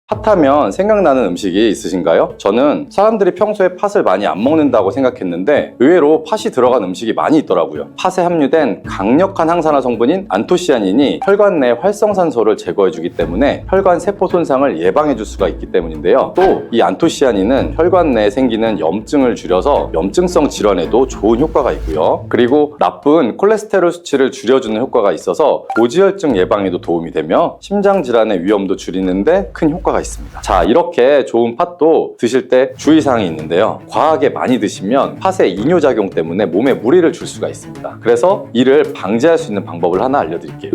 팥하면 생각나는 음식이 있으신가요? 저는 사람들이 평소에 팥을 많이 안 먹는다고 생각했는데 의외로 팥이 들어간 음식이 많이 있더라고요. 팥에 함유된 강력한 항산화 성분인 안토시아닌이 혈관 내 활성산소를 제거해주기 때문에 혈관 세포 손상을 예방해줄 수가 있기 때문인데요. 또 이 안토시아닌은 혈관 내에 생기는 염증을 줄여서 염증성 질환에도 좋은 효과가 있고요. 그리고 나쁜 콜레스테롤 수치를 줄여주는 효과가 있어서 고지혈증 예방에도 도움이 되며 심장 질환의 위험도 줄이는데 큰 효과가 있습니다. 자, 이렇게 좋은 팥도 드실 때 주의사항이 있는데요. 과하게 많이 드시면 팥의 이뇨작용 때문에 몸에 무리를 줄 수가 있습니다. 그래서 이를 방지할 수 있는 방법을 하나 알려드릴게요.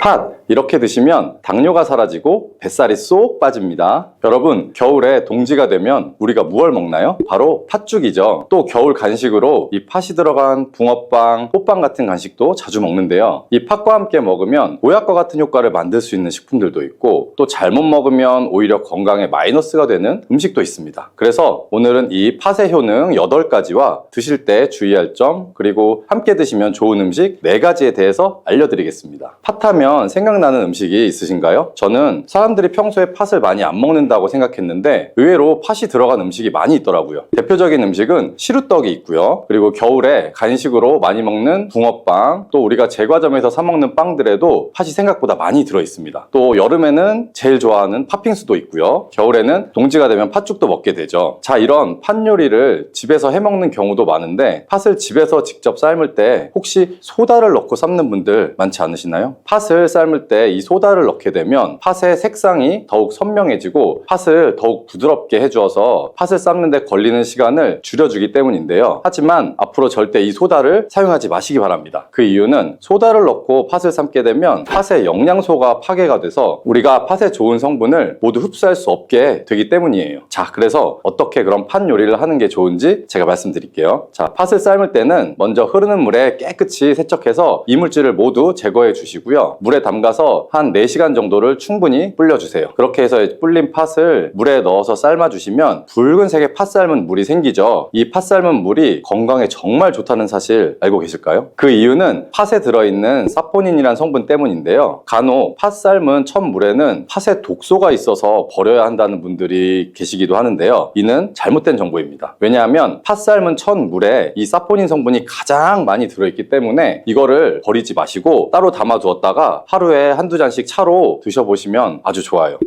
팥 이렇게 드시면 당뇨가 사라지고 뱃살이 쏙 빠집니다. 여러분, 겨울에 동지가 되면 우리가 무얼 먹나요? 바로 팥죽이죠. 또 겨울 간식으로 이 팥이 들어간 붕어빵, 호빵 같은 간식도 자주 먹는데요. 이 팥과 함께 먹으면 보약과 같은 효과를 만들 수 있는 식품들도 있고 또 잘못 먹으면 오히려 건강에 마이너스가 되는 음식도 있습니다. 그래서 오늘은 이 팥의 효능 8가지와 드실 때 주의할 점, 그리고 함께 드시면 좋은 음식 4가지에 대해서 알려드리겠습니다. 팥하면 생각나는 음식이 있으신가요? 저는 사람들이 평소에 팥을 많이 안 먹는다고 생각했는데 의외로 팥이 들어간 음식이 많이 있더라고요. 대표적인 음식은 시루떡이 있고요. 그리고 겨울에 간식으로 많이 먹는 붕어빵, 또 우리가 제과점에서 사 먹는 빵들에도 팥이 생각보다 많이 들어 있습니다. 또 여름에는 제일 좋아하는 팥빙수도 있고요. 겨울에는 동지가 되면 팥죽도 먹게 되죠. 자, 이런 팥 요리를 집에서 해 먹는 경우도 많은데 팥을 집에서 직접 삶을 때 혹시 소다를 넣고 삶는 분들 많지 않으시나요? 팥을 삶을 때 이 소다를 넣게 되면 팥의 색상이 더욱 선명해지고 팥을 더욱 부드럽게 해주어서 팥을 삶는 데 걸리는 시간을 줄여주기 때문인데요. 하지만 앞으로 절대 이 소다를 사용하지 마시기 바랍니다. 그 이유는 소다를 넣고 팥을 삶게 되면 팥의 영양소가 파괴가 돼서 우리가 팥의 좋은 성분을 모두 흡수할 수 없게 되기 때문이에요. 자, 그래서 어떻게 그런 팥 요리를 하는 게 좋은지 제가 말씀드릴게요. 자, 팥을 삶을 때는 먼저 흐르는 물에 깨끗이 세척해서 이물질을 모두 제거해 주시고요. 물에 담가서 한 4시간 정도를 충분히 불려주세요. 그렇게 해서 불린 팥을 물에 넣어서 삶아주시면 붉은색의 팥 삶은 물이 생기죠. 이 팥 삶은 물이 건강에 정말 좋다는 사실 알고 계실까요? 그 이유는 팥에 들어있는 사포닌이란 성분 때문인데요. 간혹 팥 삶은 첫 물에는 팥에 독소가 있어서 버려야 한다는 분들이 계시기도 하는데요. 이는 잘못된 정보입니다. 왜냐하면 팥 삶은 첫 물에 이 사포닌 성분이 가장 많이 들어있기 때문에 이거를 버리지 마시고 따로 담아두었다가 하루에 한두 잔씩 차로 드셔보시면 아주 좋아요.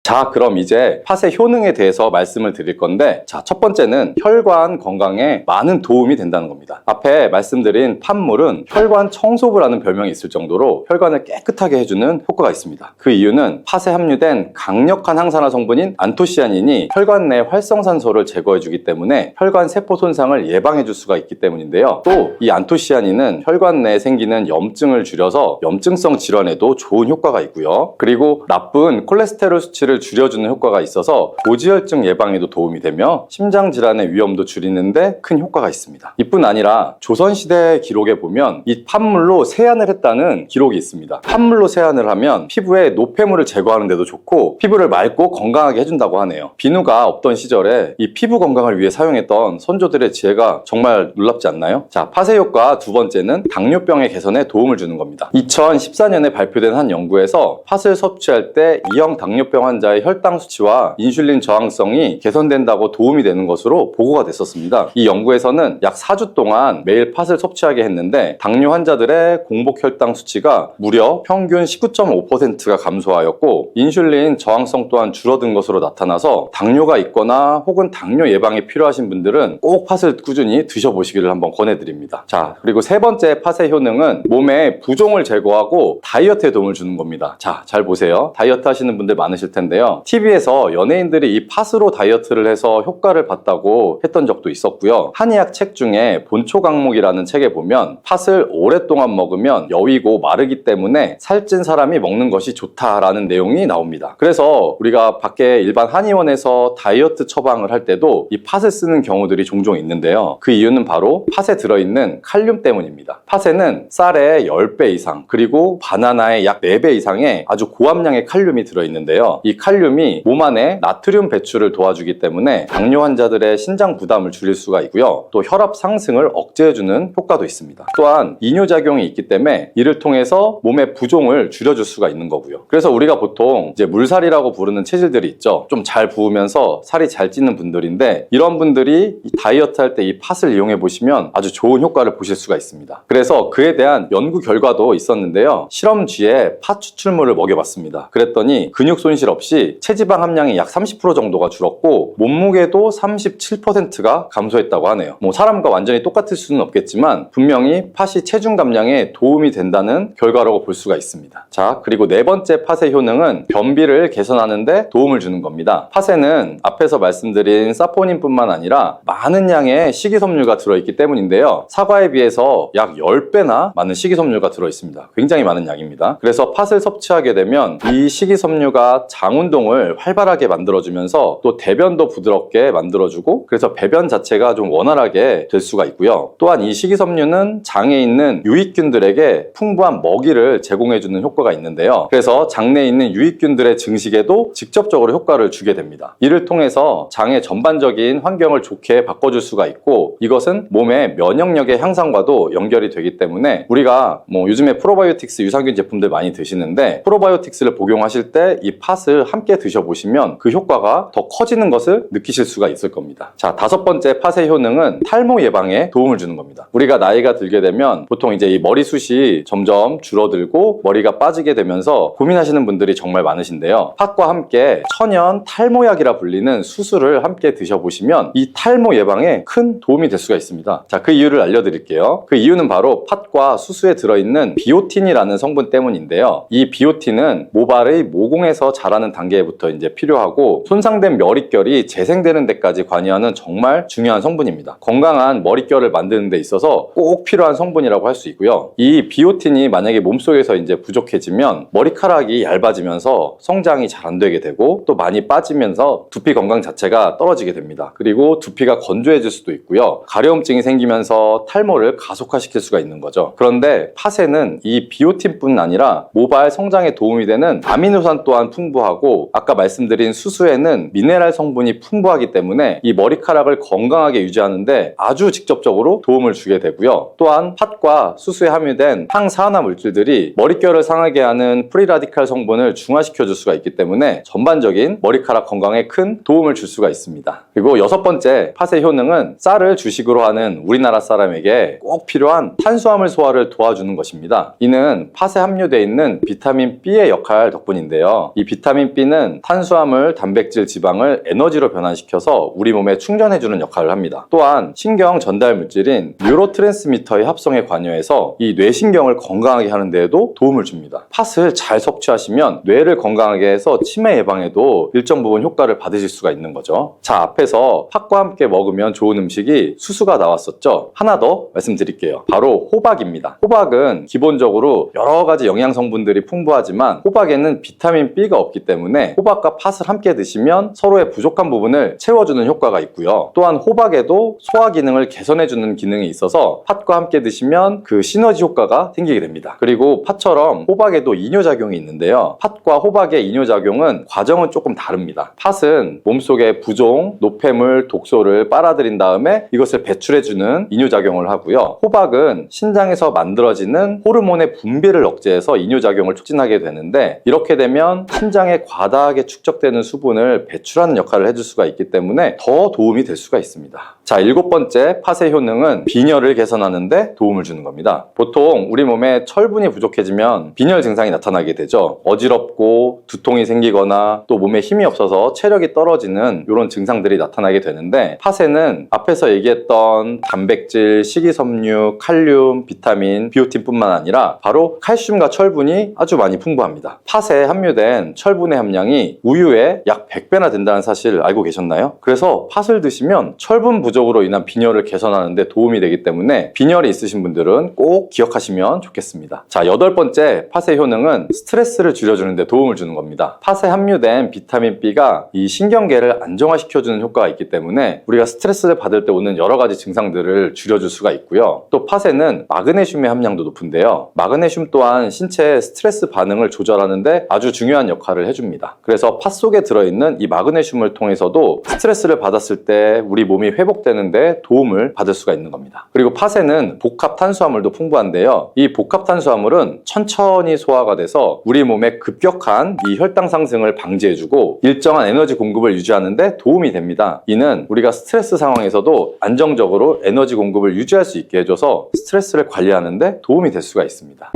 자, 그럼 이제 팥의 효능에 대해서 말씀을 드릴 건데, 자, 첫 번째는 혈관 건강에 많은 도움이 된다는 겁니다. 앞에 말씀드린 팥물은 혈관 청소부라는 별명이 있을 정도로 혈관을 깨끗하게 해주는 효과가 있습니다. 그 이유는 팥에 함유된 강력한 항산화 성분인 안토시아닌이 혈관 내 활성산소를 제거해주기 때문에 혈관 세포 손상을 예방해줄 수가 있기 때문인데요. 또 이 안토시아닌은 혈관 내에 생기는 염증을 줄여서 염증성 질환에도 좋은 효과가 있고요. 그리고 나쁜 콜레스테롤 수치를 줄여주는 효과가 있어서 고지혈증 예방에도 도움이 되며 심장 질환의 위험도 줄이는데 큰 효과가 있습니다. 이뿐 아니라 조선시대 기록에 보면 이 팥물로 세안을 했다는 기록이 있습니다. 팥물로 세안을 하면 피부에 노폐물을 제거하는 데도 좋고 피부를 맑고 건강하게 해준다고 하네요. 비누가 없던 시절에 이 피부 건강을 위해 사용했던 선조들의 지혜가 정말 놀랍지 않나요? 자, 팥의 효과 두 번째는 당뇨병의 개선에 도움을 주는 겁니다. 2014년에 발표된 한 연구에서 팥을 섭취할 때 2형 당뇨병 환자의 혈당 수치와 인슐린 저항성이 개선된다고 도움이 되는 것으로 보고가 됐었습니다. 이 연구에서는 약 4주 동안 매일 팥을 섭취하게 했는데 당뇨 환자들의 공복 혈당 수치가 무려 평균 19.5%가 감소하였고 인슐린 저항성 또한 줄어든 것으로 나타나서 당뇨가 있거나 혹은 당뇨 예방에 필요하신 분들은 꼭 팥을 꾸준히 드셔보시기를 한번 권해드립니다. 자, 그리고 세 번째 팥의 효능은 몸의 부종을 제거하고 다이어트에 도움을 주는 겁니다. 자, 잘 보세요. 다이어트 하시는 분들 많으실 텐데요. TV에서 연예인들이 이 팥으로 다이어트를 해서 효과를 봤다고 했던 적도 있었고요. 한의학 책 중에 본초강목이라는 책에 보면 팥을 오랫동안 먹으면 여위고 마르기 때문에 살찐 사람이 먹는 것이 좋다라는 내용이 나옵니다. 그래서 우리가 밖에 일반 한의원에서 다이어트 처방을 할 때도 이 팥을 쓰는 경우들이 종종 있는데요. 그 이유는 바로 팥에 들어있는 칼륨 때문입니다. 팥에는 쌀의 10배 이상 그리고 바나나의 약 4배 이상의 아주 고함량의 칼륨이 들어있는데요. 이 칼륨이 몸 안에 나트륨 배출을 도와주기 때문에 당뇨 환자들의 신장 부담을 줄일 수가 있고요. 또 혈압 상승을 억제해주는 효과도 있습니다. 또한 이뇨작용이 있기 때문에 이를 통해서 몸의 부종을 줄여줄 수가 있는 거고요. 그래서 우리가 보통 이제 물살이라고 부르는 체질들이 있죠. 좀 잘 부으면서 살이 잘 찌는 분들인데, 이런 분들이 이 다이어트 할 때 이 팥을 이용해 보시면 아주 좋은 효과를 보실 수가 있습니다. 그래서 그에 대한 연구 결과도 있었는데요. 실험쥐에 팥 추출물을 먹여봤습니다. 그랬더니 근육 손실 없이 체지방 함량이 약 30% 정도가 줄었고 몸무게도 37%가 감소했다고 하네요. 뭐 사람과 완전히 똑같을 수는 없겠지만 분명히 팥이 체중 감량에 도움이 된다는 결과라고 볼 수가 있습니다. 자, 그리고 네 번째 팥의 효능은 변비를 개선하는 데 도움을 주는 겁니다. 팥에는 앞에서 말씀드린 사포닌뿐만 아니라 많은 양의 식이섬유가 들어있기 때문인데요. 사과에 비해서 약 10배나 많은 식이섬유가 들어있습니다. 굉장히 많은 양입니다. 그래서 팥을 섭취하게 되면 이 식이섬유가 장 운동을 활발하게 만들어주면서 또 대변도 부드럽게 만들어주고, 그래서 배변 자체가 좀 원활하게 될 수가 있고요. 또한 이 식이섬유는 장에 있는 유익균들에게 풍부한 먹이를 제공해주는 효과가 있는데요. 그래서 장내에 있는 유익균들의 증식에도 직접적으로 효과를 주게 됩니다. 이를 통해서 장의 전반적인 환경을 좋게 바꿔줄 수가 있고, 이것은 몸의 면역력의 향상과도 연결이 되기 때문에 우리가 뭐 요즘에 프로바이오틱스 유산균 제품들 많이 드시는데, 프로바이오틱스를 복용하실 때 이 팥을 함께 드셔보시면 그 효과가 더 커지는 것을 느끼실 수가 있을 겁니다. 자, 다섯 번째 팥의 효능은 탈모 예방에 도움을 주는 겁니다. 우리가 나이가 들게 되면 보통 이제 이 머리숱이 점점 줄어들고 머리가 빠지게 되면서 고민하시는 분들이 정말 많으신데요. 팥과 함께 천연 탈모약이라 불리는 수수를 함께 드셔보시면 이 탈모 예방에 큰 도움이 될 수가 있습니다. 자, 그 이유를 알려드릴게요. 그 이유는 바로 팥과 수수에 들어있는 비오틴이라는 성분 때문인데요. 이 비오틴은 모발의 모공에서 자라는 단계부터 이제 필요하고, 손상된 머릿결이 재생되는 데까지 관여하는 정말 중요한 성분입니다. 건강한 머릿결을 만드는 데 있어서 꼭 필요한 성분이라고 할 수 있고요. 이 비오틴이 만약에 몸속에서 이제 부족해지면 머리카락이 얇아지면서 성장이 잘 안 되게 되고, 또 많이 빠지면서 두피 건강 자체가 떨어지게 됩니다. 그리고 두피가 건조해질 수도 있고요. 가려움증이 생기면서 탈모를 가속화시킬 수가 있는 거죠. 그런데 팥에는 이 비오틴뿐 아니라 모발 성장에 도움이 되는 아미노산 또한 풍부하고, 아까 말씀드린 수수에는 미네랄 성분이 풍부하기 때문에 이 머리카락을 건강하게 유지하는데 아주 직접적으로 도움을 주게 되고요. 또한 팥과 수수에 함유된 항산화 물질들이 머릿결을 상하게 하는 프리라디칼 성분을 중화시켜 줄 수가 있기 때문에 전반적인 머리카락 건강에 큰 도움을 줄 수가 있습니다. 그리고 여섯 번째 팥의 효능은 쌀을 주식으로 하는 우리나라 사람에게 꼭 필요한 탄수화물 소화를 도와주는 것입니다. 이는 팥에 함유되어 있는 비타민 B의 역할 덕분인데요. 이 비타민 B는 탄수화물, 단백질, 지방을 에너지로 변환시켜서 우리 몸에 충전해주는 역할을 합니다. 또한 신경 전달 물질인 뉴로트랜스미터의 합성에 관여해서 이 뇌신경을 건강하게 하는 데에도 도움을 줍니다. 팥을 잘 섭취하시면 뇌를 건강하게 해서 치매 예방에도 일정 부분 효과를 받으실 수가 있는 거죠. 자, 앞에서 팥과 함께 먹으면 좋은 음식이 수수가 나왔었죠. 하나 더 말씀드릴게요. 바로 호박입니다. 호박은 기본적으로 여러 가지 영양 성분들이 풍부하지만 호박에는 비타민 B가 없기 때문에 호박과 팥을 함께 드시면 서로의 부족한 부분을 채워주는 효과가 있고요. 또한 호박에도 소화 기능을 개선해주는 기능이 있어서 팥과 함께 드시면 그 시너지 효과가 생기게 됩니다. 그리고 팥처럼 호박에도 이뇨작용이 있는데요. 팥과 호박의 이뇨작용은 과정은 조금 다릅니다. 팥은 몸속의 부종, 노폐물, 독소를 빨아들인 다음에 이것을 배출해주는 이뇨작용을 하고요. 호박은 신장에서 만들어지는 호르몬의 분비를 억제해서 이뇨작용을 촉진하게 되는데, 이렇게 되면 신장에 과다하게 축적되는 수분을 배출하는 역할을 해줄 수가 있기 때문에 더 도움이 될 수가 있습니다. 자, 일곱 번째 팥의 효능은 빈혈을 개선하는 데 도움을 주는 겁니다. 보통 우리 몸에 철분이 부족해지면 빈혈 증상이 나타나게 되죠. 어지럽고 두통이 생기거나 또 몸에 힘이 없어서 체력이 떨어지는 이런 증상들이 나타나게 되는데, 팥에는 앞에서 얘기했던 단백질, 식이섬유, 칼륨, 비타민, 비오틴뿐만 아니라 바로 칼슘과 철분이 아주 많이 풍부합니다. 팥에 함유된 철분의 함량이 우유의 약 100배나 된다는 사실 알고 계셨나요? 그래서 팥을 드시면 철분 부족으로 인한 빈혈을 개선하는 데 도움이 되기 때문에 빈혈이 있으신 분들은 꼭 기억하시면 좋겠습니다. 자, 여덟 번째 팥의 효능은 스트레스를 줄여주는 데 도움을 주는 겁니다. 팥에 함유된 비타민 B가 이 신경계를 안정화시켜주는 효과가 있기 때문에 우리가 스트레스를 받을 때 오는 여러 가지 증상들을 줄여줄 수가 있고요. 또 팥에는 마그네슘의 함량도 높은데요. 마그네슘 또한 신체의 스트레스 반응을 조절하는 데 아주 중요한 역할을 해줍니다. 생깁니다. 그래서 팥 속에 들어있는 이 마그네슘을 통해서도 스트레스를 받았을 때 우리 몸이 회복되는데 도움을 받을 수가 있는 겁니다. 그리고 팥에는 복합 탄수화물도 풍부한데요. 이 복합 탄수화물은 천천히 소화가 돼서 우리 몸의 급격한 이 혈당 상승을 방지해주고 일정한 에너지 공급을 유지하는데 도움이 됩니다. 이는 우리가 스트레스 상황에서도 안정적으로 에너지 공급을 유지할 수 있게 해줘서 스트레스를 관리하는데 도움이 될 수가 있습니다.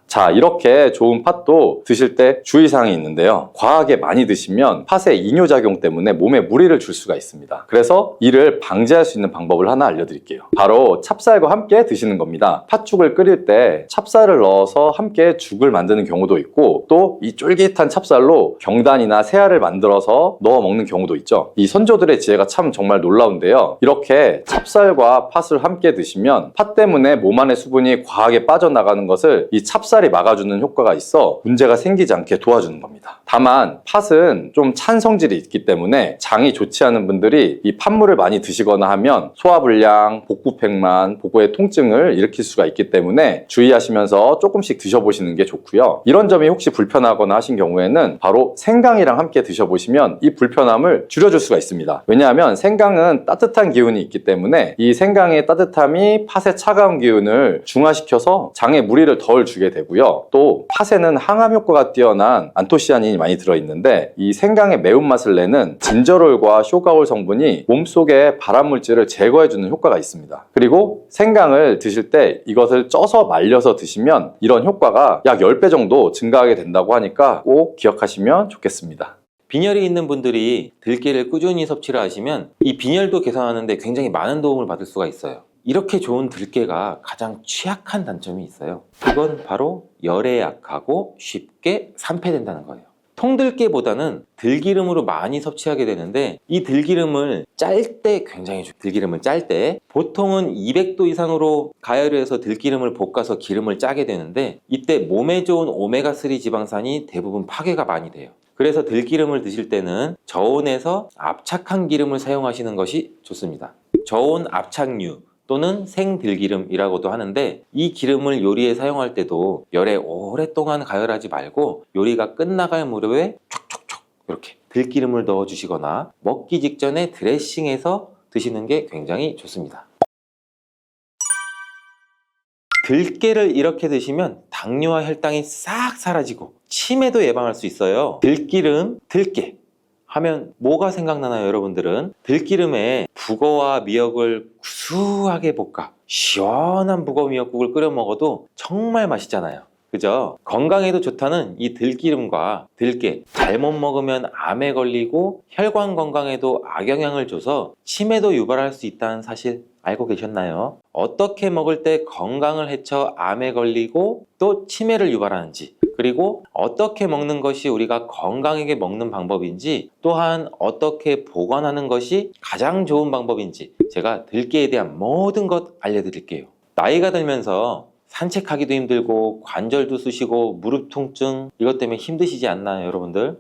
자, 이렇게 좋은 팥도 드실 때 주의사항이 있는데요. 과하게 많이 드시면 팥의 이뇨작용 때문에 몸에 무리를 줄 수가 있습니다. 그래서 이를 방지할 수 있는 방법을 하나 알려드릴게요. 바로 찹쌀과 함께 드시는 겁니다. 팥죽을 끓일 때 찹쌀을 넣어서 함께 죽을 만드는 경우도 있고 또 이 쫄깃한 찹쌀로 경단이나 새알을 만들어서 넣어 먹는 경우도 있죠. 이 선조들의 지혜가 참 정말 놀라운데요. 이렇게 찹쌀과 팥을 함께 드시면 팥 때문에 몸 안의 수분이 과하게 빠져나가는 것을 이 찹쌀이 막아주는 효과가 있어 문제가 생기지 않게 도와주는 겁니다. 다만 팥은 좀 찬 성질이 있기 때문에 장이 좋지 않은 분들이 이 팥물을 많이 드시거나 하면 소화불량, 복부팽만, 복부의 통증을 일으킬 수가 있기 때문에 주의하시면서 조금씩 드셔보시는 게 좋고요. 이런 점이 혹시 불편하거나 하신 경우에는 바로 생강이랑 함께 드셔보시면 이 불편함을 줄여줄 수가 있습니다. 왜냐하면 생강은 따뜻한 기운이 있기 때문에 이 생강의 따뜻함이 팥의 차가운 기운을 중화시켜서 장에 무리를 덜 주게 되고요. 또 팥에는 항암 효과가 뛰어난 안토시아닌이 많이 들어있는데 이 생강의 매운맛을 내는 진저롤과 쇼가올 성분이 몸속의 발암물질을 제거해주는 효과가 있습니다. 그리고 생강을 드실 때 이것을 쪄서 말려서 드시면 이런 효과가 약 10배 정도 증가하게 된다고 하니까 꼭 기억하시면 좋겠습니다. 빈혈이 있는 분들이 들깨를 꾸준히 섭취를 하시면 이 빈혈도 개선하는 데 굉장히 많은 도움을 받을 수가 있어요. 이렇게 좋은 들깨가 가장 취약한 단점이 있어요. 그건 바로 열에 약하고 쉽게 산패된다는 거예요. 통들깨보다는 들기름으로 많이 섭취하게 되는데 이 들기름을 짤 때 굉장히 좋아요. 들기름을 짤 때 보통은 200도 이상으로 가열을 해서 들기름을 볶아서 기름을 짜게 되는데 이때 몸에 좋은 오메가3 지방산이 대부분 파괴가 많이 돼요. 그래서 들기름을 드실 때는 저온에서 압착한 기름을 사용하시는 것이 좋습니다. 저온 압착류 또는 생들기름이라고도 하는데 이 기름을 요리에 사용할 때도 열에 오랫동안 가열하지 말고 요리가 끝나갈 무렵에 촉촉촉 이렇게 들기름을 넣어 주시거나 먹기 직전에 드레싱해서 드시는 게 굉장히 좋습니다. 들깨를 이렇게 드시면 당뇨와 혈당이 싹 사라지고 치매도 예방할 수 있어요. 들기름, 들깨 하면 뭐가 생각나나요, 여러분들은? 들기름에 북어와 미역을 구수하게 볶아 시원한 북어 미역국을 끓여 먹어도 정말 맛있잖아요. 그죠? 건강에도 좋다는 이 들기름과 들깨 잘못 먹으면 암에 걸리고 혈관 건강에도 악영향을 줘서 치매도 유발할 수 있다는 사실 알고 계셨나요? 어떻게 먹을 때 건강을 해쳐 암에 걸리고 또 치매를 유발하는지, 그리고 어떻게 먹는 것이 우리가 건강하게 먹는 방법인지, 또한 어떻게 보관하는 것이 가장 좋은 방법인지 제가 들깨에 대한 모든 것 알려드릴게요. 나이가 들면서 산책하기도 힘들고 관절도 쑤시고 무릎 통증 이것 때문에 힘드시지 않나요, 여러분들?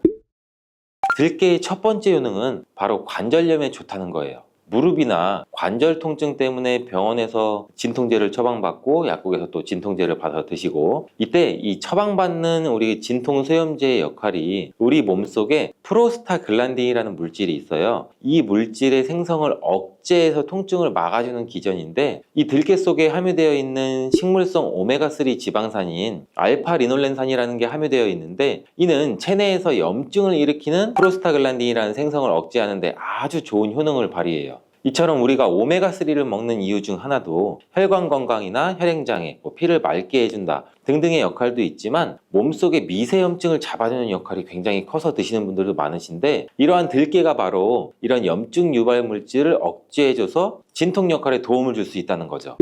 들깨의 첫 번째 효능은 바로 관절염에 좋다는 거예요. 무릎이나 관절 통증 때문에 병원에서 진통제를 처방받고 약국에서 또 진통제를 받아 드시고, 이때 이 처방받는 우리 진통소염제의 역할이 우리 몸속에 프로스타글란딘이라는 물질이 있어요. 이 물질의 생성을 억제해서 통증을 막아주는 기전인데, 이 들깨 속에 함유되어 있는 식물성 오메가3 지방산인 알파리놀렌산이라는 게 함유되어 있는데, 이는 체내에서 염증을 일으키는 프로스타글란딘이라는 생성을 억제하는 데 아주 좋은 효능을 발휘해요. 이처럼 우리가 오메가3를 먹는 이유 중 하나도 혈관 건강이나 혈행장애, 피를 맑게 해준다 등등의 역할도 있지만 몸속의 미세염증을 잡아주는 역할이 굉장히 커서 드시는 분들도 많으신데, 이러한 들깨가 바로 이런 염증 유발 물질을 억제해줘서 진통 역할에 도움을 줄 수 있다는 거죠.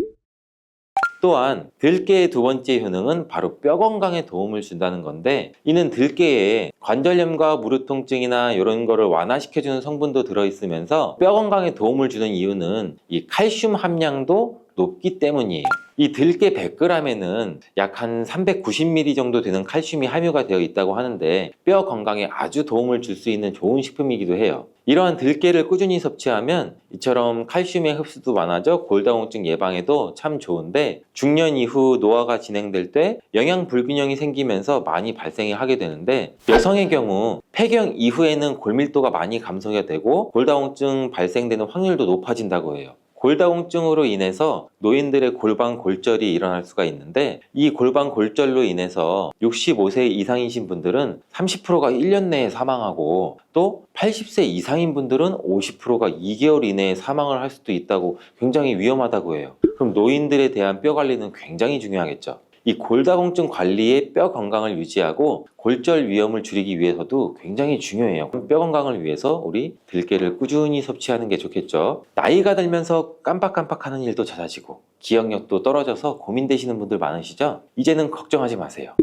또한 들깨의 두 번째 효능은 바로 뼈 건강에 도움을 준다는 건데, 이는 들깨에 관절염과 무릎 통증이나 이런 거를 완화시켜주는 성분도 들어있으면서 뼈 건강에 도움을 주는 이유는 이 칼슘 함량도 높기 때문이에요. 이 들깨 100g에는 약 한 390ml 정도 되는 칼슘이 함유가 되어 있다고 하는데 뼈 건강에 아주 도움을 줄 수 있는 좋은 식품이기도 해요. 이러한 들깨를 꾸준히 섭취하면 이처럼 칼슘의 흡수도 많아져 골다공증 예방에도 참 좋은데 중년 이후 노화가 진행될 때 영양 불균형이 생기면서 많이 발생이 하게 되는데 여성의 경우 폐경 이후에는 골밀도가 많이 감소가 되고 골다공증 발생되는 확률도 높아진다고 해요. 골다공증으로 인해서 노인들의 골반 골절이 일어날 수가 있는데 이 골반 골절로 인해서 65세 이상이신 분들은 30%가 1년 내에 사망하고 또 80세 이상인 분들은 50%가 2개월 이내에 사망을 할 수도 있다고 굉장히 위험하다고 해요. 그럼 노인들에 대한 뼈 관리는 굉장히 중요하겠죠. 이 골다공증 관리에 뼈 건강을 유지하고 골절 위험을 줄이기 위해서도 굉장히 중요해요. 뼈 건강을 위해서 우리 들깨를 꾸준히 섭취하는 게 좋겠죠. 나이가 들면서 깜빡깜빡하는 일도 잦아지고 기억력도 떨어져서 고민되시는 분들 많으시죠? 이제는 걱정하지 마세요.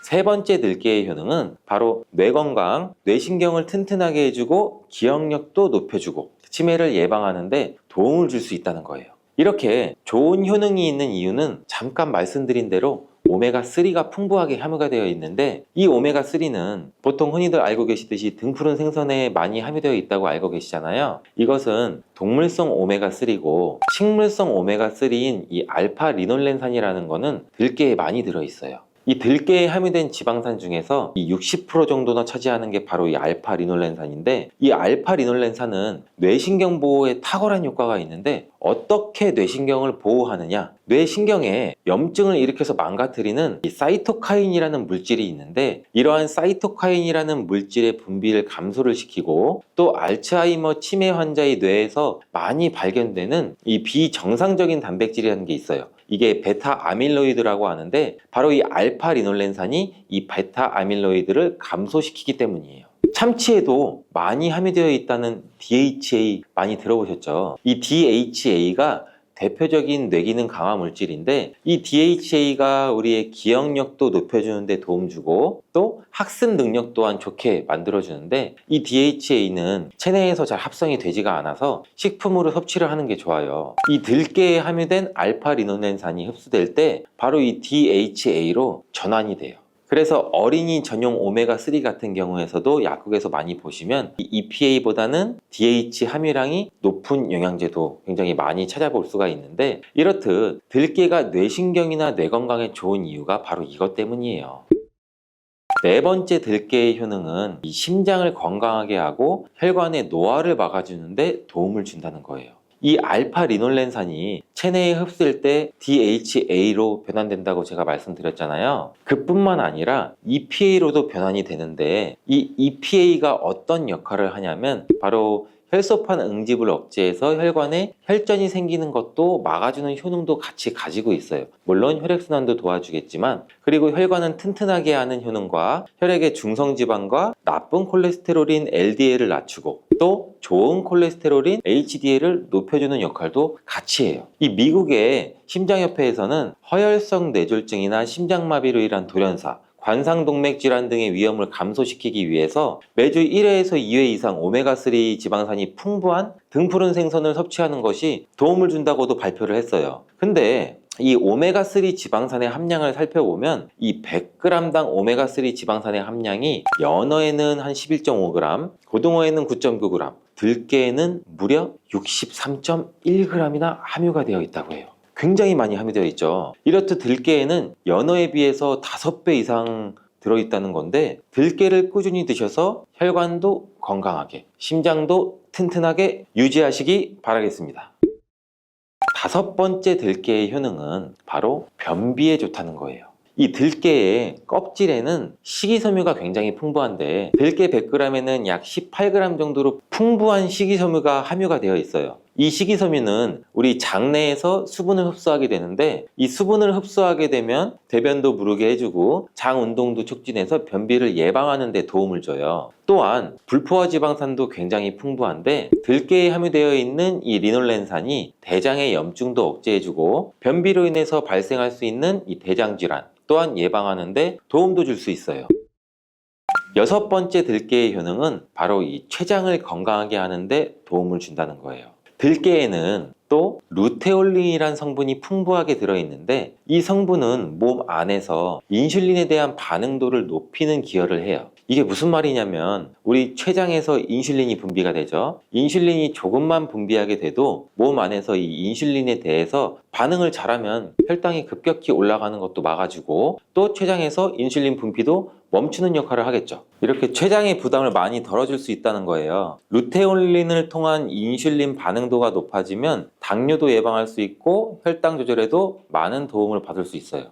세 번째 들깨의 효능은 바로 뇌 건강, 뇌신경을 튼튼하게 해주고 기억력도 높여주고 치매를 예방하는 데 도움을 줄 수 있다는 거예요. 이렇게 좋은 효능이 있는 이유는 잠깐 말씀드린 대로 오메가3가 풍부하게 함유가 되어 있는데 이 오메가3는 보통 흔히들 알고 계시듯이 등푸른 생선에 많이 함유되어 있다고 알고 계시잖아요. 이것은 동물성 오메가3고 식물성 오메가3인 이 알파 리놀렌산이라는 거는 들깨에 많이 들어있어요. 이 들깨에 함유된 지방산 중에서 이 60% 정도나 차지하는 게 바로 이 알파 리놀렌산인데 이 알파 리놀렌산은 뇌신경 보호에 탁월한 효과가 있는데 어떻게 뇌신경을 보호하느냐? 뇌신경에 염증을 일으켜서 망가뜨리는 이 사이토카인이라는 물질이 있는데 이러한 사이토카인이라는 물질의 분비를 감소를 시키고 또 알츠하이머 치매 환자의 뇌에서 많이 발견되는 이 비정상적인 단백질이라는 게 있어요. 이게 베타 아밀로이드라고 하는데 바로 이 알파 리놀렌산이 이 베타 아밀로이드를 감소시키기 때문이에요. 참치에도 많이 함유되어 있다는 DHA 많이 들어보셨죠? 이 DHA가 대표적인 뇌기능 강화 물질인데 이 DHA가 우리의 기억력도 높여주는 데 도움 주고 또 학습 능력 또한 좋게 만들어주는데 이 DHA는 체내에서 잘 합성이 되지가 않아서 식품으로 섭취를 하는 게 좋아요. 이 들깨에 함유된 알파 리놀렌산이 흡수될 때 바로 이 DHA로 전환이 돼요. 그래서 어린이 전용 오메가3 같은 경우에서도 약국에서 많이 보시면 이 EPA보다는 DH 함유량이 높은 영양제도 굉장히 많이 찾아볼 수가 있는데 이렇듯 들깨가 뇌신경이나 뇌 건강에 좋은 이유가 바로 이것 때문이에요. 네 번째 들깨의 효능은 이 심장을 건강하게 하고 혈관의 노화를 막아주는 데 도움을 준다는 거예요. 이 알파 리놀렌산이 체내에 흡수될 때 DHA로 변환된다고 제가 말씀드렸잖아요. 그뿐만 아니라 EPA로도 변환이 되는데 이 EPA가 어떤 역할을 하냐면 바로 혈소판 응집을 억제해서 혈관에 혈전이 생기는 것도 막아주는 효능도 같이 가지고 있어요. 물론 혈액순환도 도와주겠지만 그리고 혈관은 튼튼하게 하는 효능과 혈액의 중성지방과 나쁜 콜레스테롤인 LDL을 낮추고 또 좋은 콜레스테롤인 HDL을 높여주는 역할도 같이 해요. 이 미국의 심장협회에서는 허혈성 뇌졸중이나 심장마비로 인한 돌연사 관상동맥 질환 등의 위험을 감소시키기 위해서 매주 1회에서 2회 이상 오메가3 지방산이 풍부한 등푸른 생선을 섭취하는 것이 도움을 준다고도 발표를 했어요. 근데 이 오메가3 지방산의 함량을 살펴보면 이 100g당 오메가3 지방산의 함량이 연어에는 한 11.5g, 고등어에는 9.9g, 들깨에는 무려 63.1g이나 함유가 되어 있다고 해요. 굉장히 많이 함유되어 있죠. 이렇듯 들깨에는 연어에 비해서 5배 이상 들어있다는 건데 들깨를 꾸준히 드셔서 혈관도 건강하게, 심장도 튼튼하게 유지하시기 바라겠습니다. 다섯 번째 들깨의 효능은 바로 변비에 좋다는 거예요. 이 들깨의 껍질에는 식이섬유가 굉장히 풍부한데 들깨 100g에는 약 18g 정도로 풍부한 식이섬유가 함유가 되어 있어요. 이 식이섬유는 우리 장내에서 수분을 흡수하게 되는데 이 수분을 흡수하게 되면 대변도 무르게 해주고 장 운동도 촉진해서 변비를 예방하는 데 도움을 줘요. 또한 불포화 지방산도 굉장히 풍부한데 들깨에 함유되어 있는 이 리놀렌산이 대장의 염증도 억제해주고 변비로 인해서 발생할 수 있는 이 대장 질환 또한 예방하는 데 도움도 줄 수 있어요. 여섯 번째 들깨의 효능은 바로 이 췌장을 건강하게 하는 데 도움을 준다는 거예요. 들깨에는 또 루테올린이라는 성분이 풍부하게 들어있는데 이 성분은 몸 안에서 인슐린에 대한 반응도를 높이는 기여를 해요. 이게 무슨 말이냐면 우리 췌장에서 인슐린이 분비가 되죠. 인슐린이 조금만 분비하게 돼도 몸 안에서 이 인슐린에 대해서 반응을 잘하면 혈당이 급격히 올라가는 것도 막아주고 또 췌장에서 인슐린 분비도 멈추는 역할을 하겠죠. 이렇게 췌장의 부담을 많이 덜어줄 수 있다는 거예요. 루테올린을 통한 인슐린 반응도가 높아지면 당뇨도 예방할 수 있고 혈당 조절에도 많은 도움을 받을 수 있어요.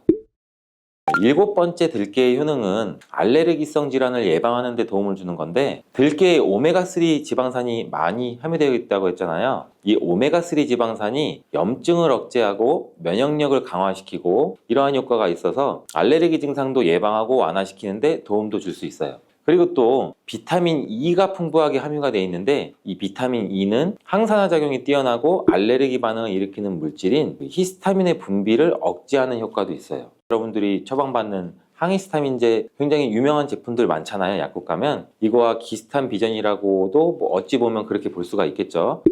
일곱 번째 들깨의 효능은 알레르기성 질환을 예방하는 데 도움을 주는 건데 들깨에 오메가3 지방산이 많이 함유되어 있다고 했잖아요. 이 오메가3 지방산이 염증을 억제하고 면역력을 강화시키고 이러한 효과가 있어서 알레르기 증상도 예방하고 완화시키는 데 도움도 줄 수 있어요. 그리고 또 비타민 E가 풍부하게 함유가 되어 있는데 이 비타민 E는 항산화 작용이 뛰어나고 알레르기 반응을 일으키는 물질인 히스타민의 분비를 억제하는 효과도 있어요. 여러분들이 처방받는 항히스타민제 굉장히 유명한 제품들 많잖아요. 약국 가면 이거와 비슷한 비전이라고도 어찌 보면 그렇게 볼 수가 있겠죠.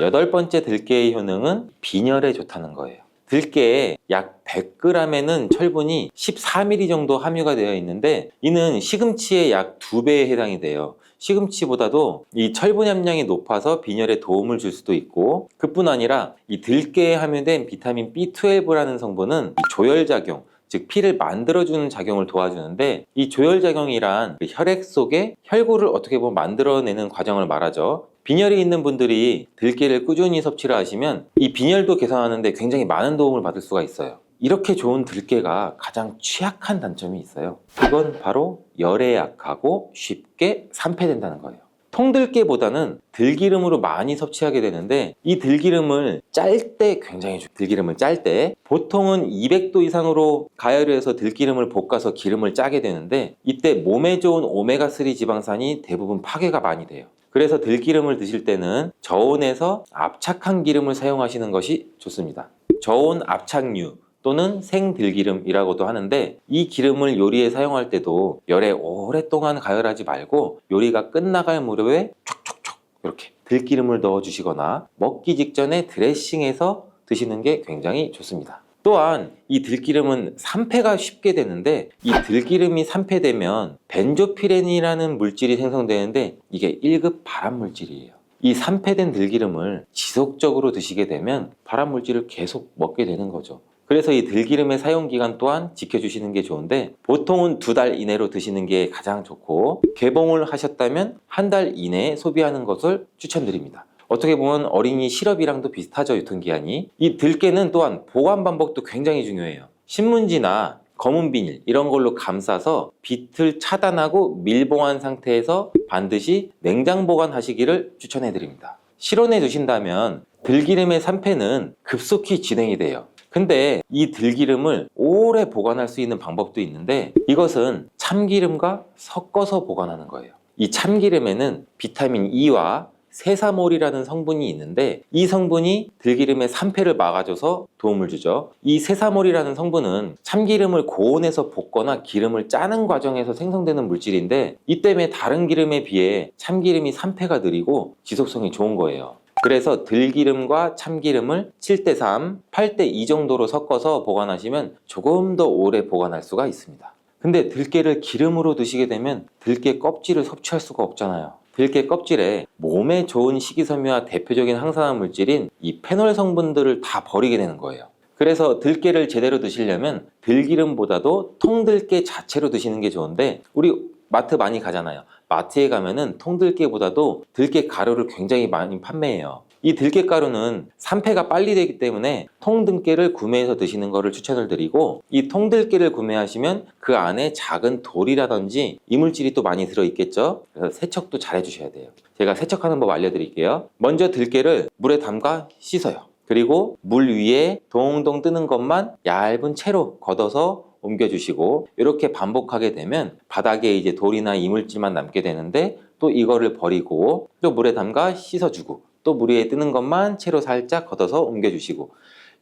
여덟 번째 들깨의 효능은 빈혈에 좋다는 거예요. 들깨에 약 100g에는 철분이 14mg 정도 함유가 되어 있는데 이는 시금치의 약 2배에 해당이 돼요. 시금치보다도 이 철분 함량이 높아서 빈혈에 도움을 줄 수도 있고 그뿐 아니라 이 들깨에 함유된 비타민 B12라는 성분은 이 조혈작용, 즉 피를 만들어주는 작용을 도와주는데 이 조혈작용이란 그 혈액 속에 혈구를 어떻게 보면 만들어내는 과정을 말하죠. 빈혈이 있는 분들이 들깨를 꾸준히 섭취를 하시면 이 빈혈도 개선하는데 굉장히 많은 도움을 받을 수가 있어요. 이렇게 좋은 들깨가 가장 취약한 단점이 있어요. 그건 바로 열에 약하고 쉽게 산패된다는 거예요. 통들깨보다는 들기름으로 많이 섭취하게 되는데 이 들기름을 짤 때 굉장히 좋아요. 들기름을 짤 때 보통은 200도 이상으로 가열을 해서 들기름을 볶아서 기름을 짜게 되는데 이때 몸에 좋은 오메가3 지방산이 대부분 파괴가 많이 돼요. 그래서 들기름을 드실 때는 저온에서 압착한 기름을 사용하시는 것이 좋습니다. 저온 압착류 또는 생들기름이라고도 하는데 이 기름을 요리에 사용할 때도 열에 오랫동안 가열하지 말고 요리가 끝나갈 무렵에 촉촉촉 이렇게 들기름을 넣어 주시거나 먹기 직전에 드레싱해서 드시는 게 굉장히 좋습니다. 또한 이 들기름은 산패가 쉽게 되는데 이 들기름이 산패되면 벤조피렌이라는 물질이 생성되는데 이게 1급 발암 물질이에요. 이 산패된 들기름을 지속적으로 드시게 되면 발암 물질을 계속 먹게 되는 거죠. 그래서 이 들기름의 사용기간 또한 지켜주시는 게 좋은데 보통은 2달 이내로 드시는 게 가장 좋고 개봉을 하셨다면 1달 이내에 소비하는 것을 추천드립니다. 어떻게 보면 어린이 시럽이랑도 비슷하죠, 유통기한이. 이 들깨는 또한 보관 방법도 굉장히 중요해요. 신문지나 검은 비닐 이런 걸로 감싸서 빛을 차단하고 밀봉한 상태에서 반드시 냉장 보관하시기를 추천해 드립니다. 실온에 두신다면 들기름의 산패는 급속히 진행이 돼요. 근데 이 들기름을 오래 보관할 수 있는 방법도 있는데 이것은 참기름과 섞어서 보관하는 거예요. 이 참기름에는 비타민 E와 세사몰이라는 성분이 있는데 이 성분이 들기름의 산패를 막아줘서 도움을 주죠. 이 세사몰이라는 성분은 참기름을 고온에서 볶거나 기름을 짜는 과정에서 생성되는 물질인데 이 때문에 다른 기름에 비해 참기름이 산패가 느리고 지속성이 좋은 거예요. 그래서 들기름과 참기름을 7:3, 8:2 정도로 섞어서 보관하시면 조금 더 오래 보관할 수가 있습니다. 근데 들깨를 기름으로 드시게 되면 들깨 껍질을 섭취할 수가 없잖아요. 들깨 껍질에 몸에 좋은 식이섬유와 대표적인 항산화 물질인 이 페놀 성분들을 다 버리게 되는 거예요. 그래서 들깨를 제대로 드시려면 들기름보다도 통들깨 자체로 드시는 게 좋은데 우리 마트 많이 가잖아요. 마트에 가면은 통들깨보다도 들깨 가루를 굉장히 많이 판매해요. 이 들깨 가루는 산패가 빨리 되기 때문에 통들깨를 구매해서 드시는 것을 추천을 드리고 이 통들깨를 구매하시면 그 안에 작은 돌이라든지 이물질이 또 많이 들어있겠죠. 그래서 세척도 잘 해주셔야 돼요. 제가 세척하는 법 알려드릴게요. 먼저 들깨를 물에 담가 씻어요. 그리고 물 위에 동동 뜨는 것만 얇은 채로 걷어서 옮겨주시고 이렇게 반복하게 되면 바닥에 이제 돌이나 이물질만 남게 되는데 또 이거를 버리고 또 물에 담가 씻어주고 또 물 위에 뜨는 것만 채로 살짝 걷어서 옮겨주시고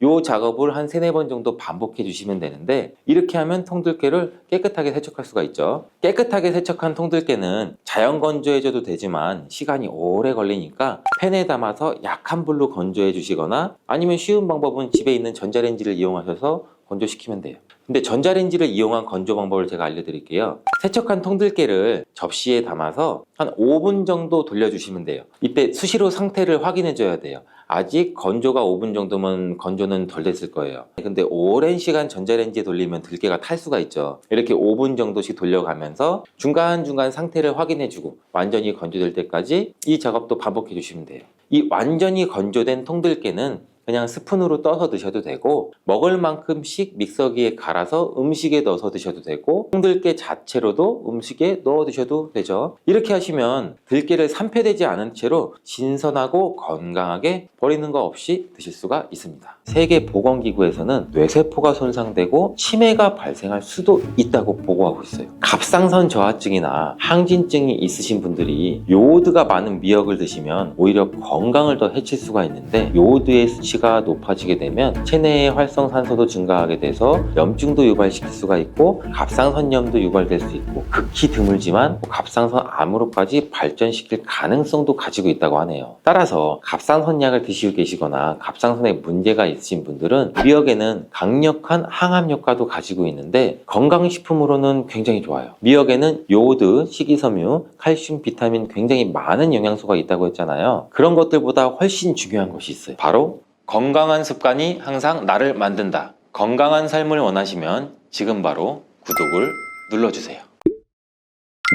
이 작업을 한 3-4번 정도 반복해 주시면 되는데, 이렇게 하면 통들깨를 깨끗하게 세척할 수가 있죠. 깨끗하게 세척한 통들깨는 자연 건조해줘도 되지만 시간이 오래 걸리니까 팬에 담아서 약한 불로 건조해 주시거나, 아니면 쉬운 방법은 집에 있는 전자레인지를 이용하셔서 건조시키면 돼요. 근데 전자레인지를 이용한 건조 방법을 제가 알려드릴게요. 세척한 통들깨를 접시에 담아서 한 5분 정도 돌려주시면 돼요. 이때 수시로 상태를 확인해 줘야 돼요. 아직 건조가 5분 정도면 건조는 덜 됐을 거예요. 근데 오랜 시간 전자레인지에 돌리면 들깨가 탈 수가 있죠. 이렇게 5분 정도씩 돌려가면서 중간중간 상태를 확인해 주고 완전히 건조될 때까지 이 작업도 반복해 주시면 돼요. 이 완전히 건조된 통들깨는 그냥 스푼으로 떠서 드셔도 되고, 먹을 만큼씩 믹서기에 갈아서 음식에 넣어서 드셔도 되고, 통들깨 자체로도 음식에 넣어 드셔도 되죠. 이렇게 하시면 들깨를 산패되지 않은 채로 신선하고 건강하게 버리는 거 없이 드실 수가 있습니다. 세계보건기구에서는 뇌세포가 손상되고 치매가 발생할 수도 있다고 보고하고 있어요. 갑상선 저하증이나 항진증이 있으신 분들이 요오드가 많은 미역을 드시면 오히려 건강을 더 해칠 수가 있는데, 요오드의 수치가 높아지게 되면 체내의 활성산소도 증가하게 돼서 염증도 유발시킬 수가 있고 갑상선염도 유발될 수 있고, 극히 드물지만 갑상선 암으로까지 발전시킬 가능성도 가지고 있다고 하네요. 따라서 갑상선약을 드시고 계시거나 갑상선에 문제가 있으신 분들은 미역에는 강력한 항암 효과도 가지고 있는데 건강식품으로는 굉장히 좋아요. 미역에는 요오드, 식이섬유, 칼슘, 비타민 굉장히 많은 영양소가 있다고 했잖아요. 그런 것들보다 훨씬 중요한 것이 있어요. 바로 건강한 습관이 항상 나를 만든다. 건강한 삶을 원하시면 지금 바로 구독을 눌러주세요.